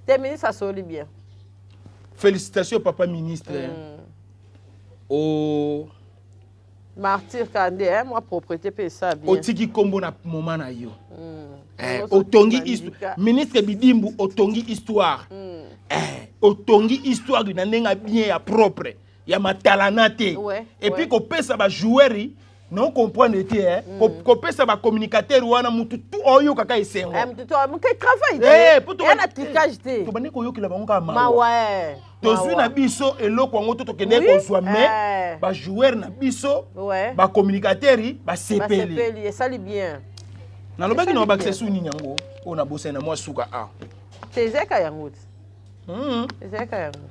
Tes ministres, ça soli bien. Félicitations, papa ministre. Au Martyr Kandé, hein, moi, propriété, paye ça bien. Otiki Kombo na moment na yo. Otongi histoire. Ministre Bidimbu, otongi histoire. Otongi histoire du nanenga bien ya propre. Ya matalanate. Et puis, qu'on pèse à jouer. Non comprendre te hein ko pesa ba communicateur wana mutu tout oyo kaka esengo mutu mo ke travail pour ya na tricage te to bani ko yokila bango ka ma ouais to zui na biso eloko ngo to kende ko swa mais ba joueur na biso ba communicateur ba sepeli et ça li bien na lobaki na ba access ni nyango ona bosa na moi suka a tezeka yango tezeka yango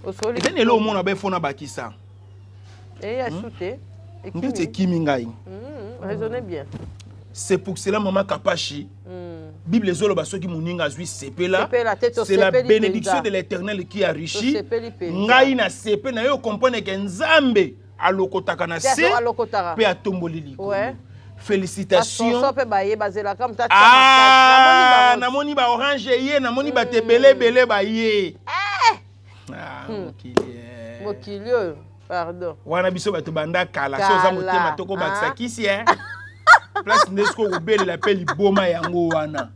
osoli et elo mona ba fona bakisa. Et a shooté. C'est Kimingai. Raisonnez bien. C'est pour cela maman Kapachi. Bible les olo baso ki muninga zui sepela. C'est la bénédiction de l'Éternel qui enrichit. Ngai na sepe na yo comprendre que Nzambe alokotaka na se pe atomboleli. Félicitations. Ah, namoni ba orange ye, namoni ba tebele bele ba ye. Ah, mokilio. Pardon. Wana biso bato banda kala so za motema toko bakisa kisi hein. Place Nesco obele la peli boma yango wana.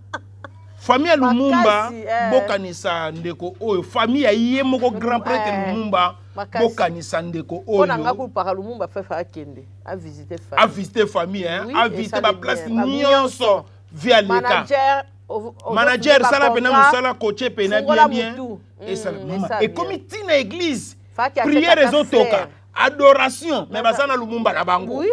Famille Lumumba bokanisa ndeko oyo famille ye moko grand prêtre Lumumba bokanisa ndeko oyo. On a ku para Lumumba fa akende a visiter famille. A visiter famille hein, a visiter ba place nyonso via leka. Manager sala pena musala coacher pena bien. Et ça et comité na église. Prière les autres, adoration, mais basana Lumumba na bango.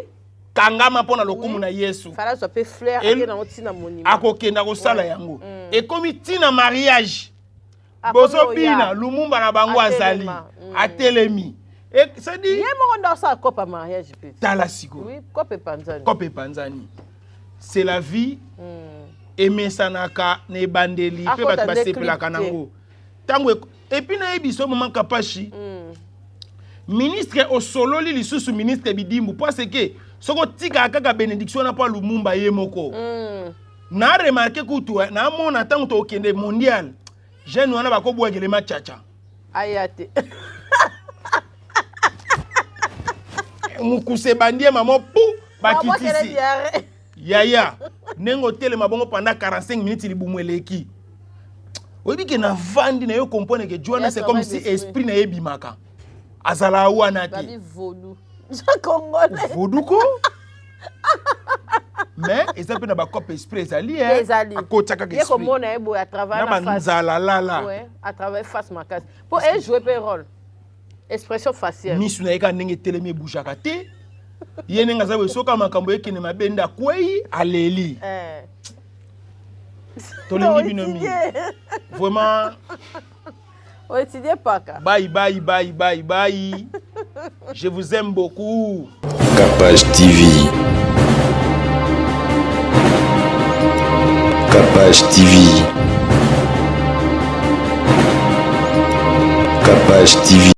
Kangama pona lokumu na Yesu. Fala so pe fleur akena otina monument. Akokenda ko sala yango. Et comme tina mariage. Bozo bina Lumumba na bango azali. Atelemi. Et ça dit yé mo ndo sa kopa mariage pe. Tala siko. Oui, kope panzani. Kope panzani. C'est la vie. Aimer sanaka ne bandeli pe bat basepela kanango. Tango et puis na ebiso moment Kapachi. Ministre au solo li lisusu ministre Bidimbu parce que soko tika kaka bénédiction na pa Lumumba ye moko. Na remarqué kutu na mona tango to kende mondial. Jeune wana bako bwagele machacha. Ayate. Mukuse bandie maman pou bakitisi. Yaya nengo tele mabongo pendant 45 minutes libumweleki. Obi ke na vandi na yo comprendre que Joana c'est comme si esprit na ebimaka. Azala wana te. Babi vodou. Congolais. Vodou ko? Mais ça peut na ba cop esprit ezali hein. Ezali. Akotaka ke esprit. Yeko mona ebo à travers la face. Na la. Ouais, à travers face makasi. Pour jouer un rôle. Expression faciale. Misu na eka ndenge telemi bujaka te. Yene nga zawe soka makambo yeke ne mabenda kwei aleli. Tolingi binomi. Vraiment. On étudie pas ka. Bye. Je vous aime beaucoup. Capage TV. Capage TV. Capage TV.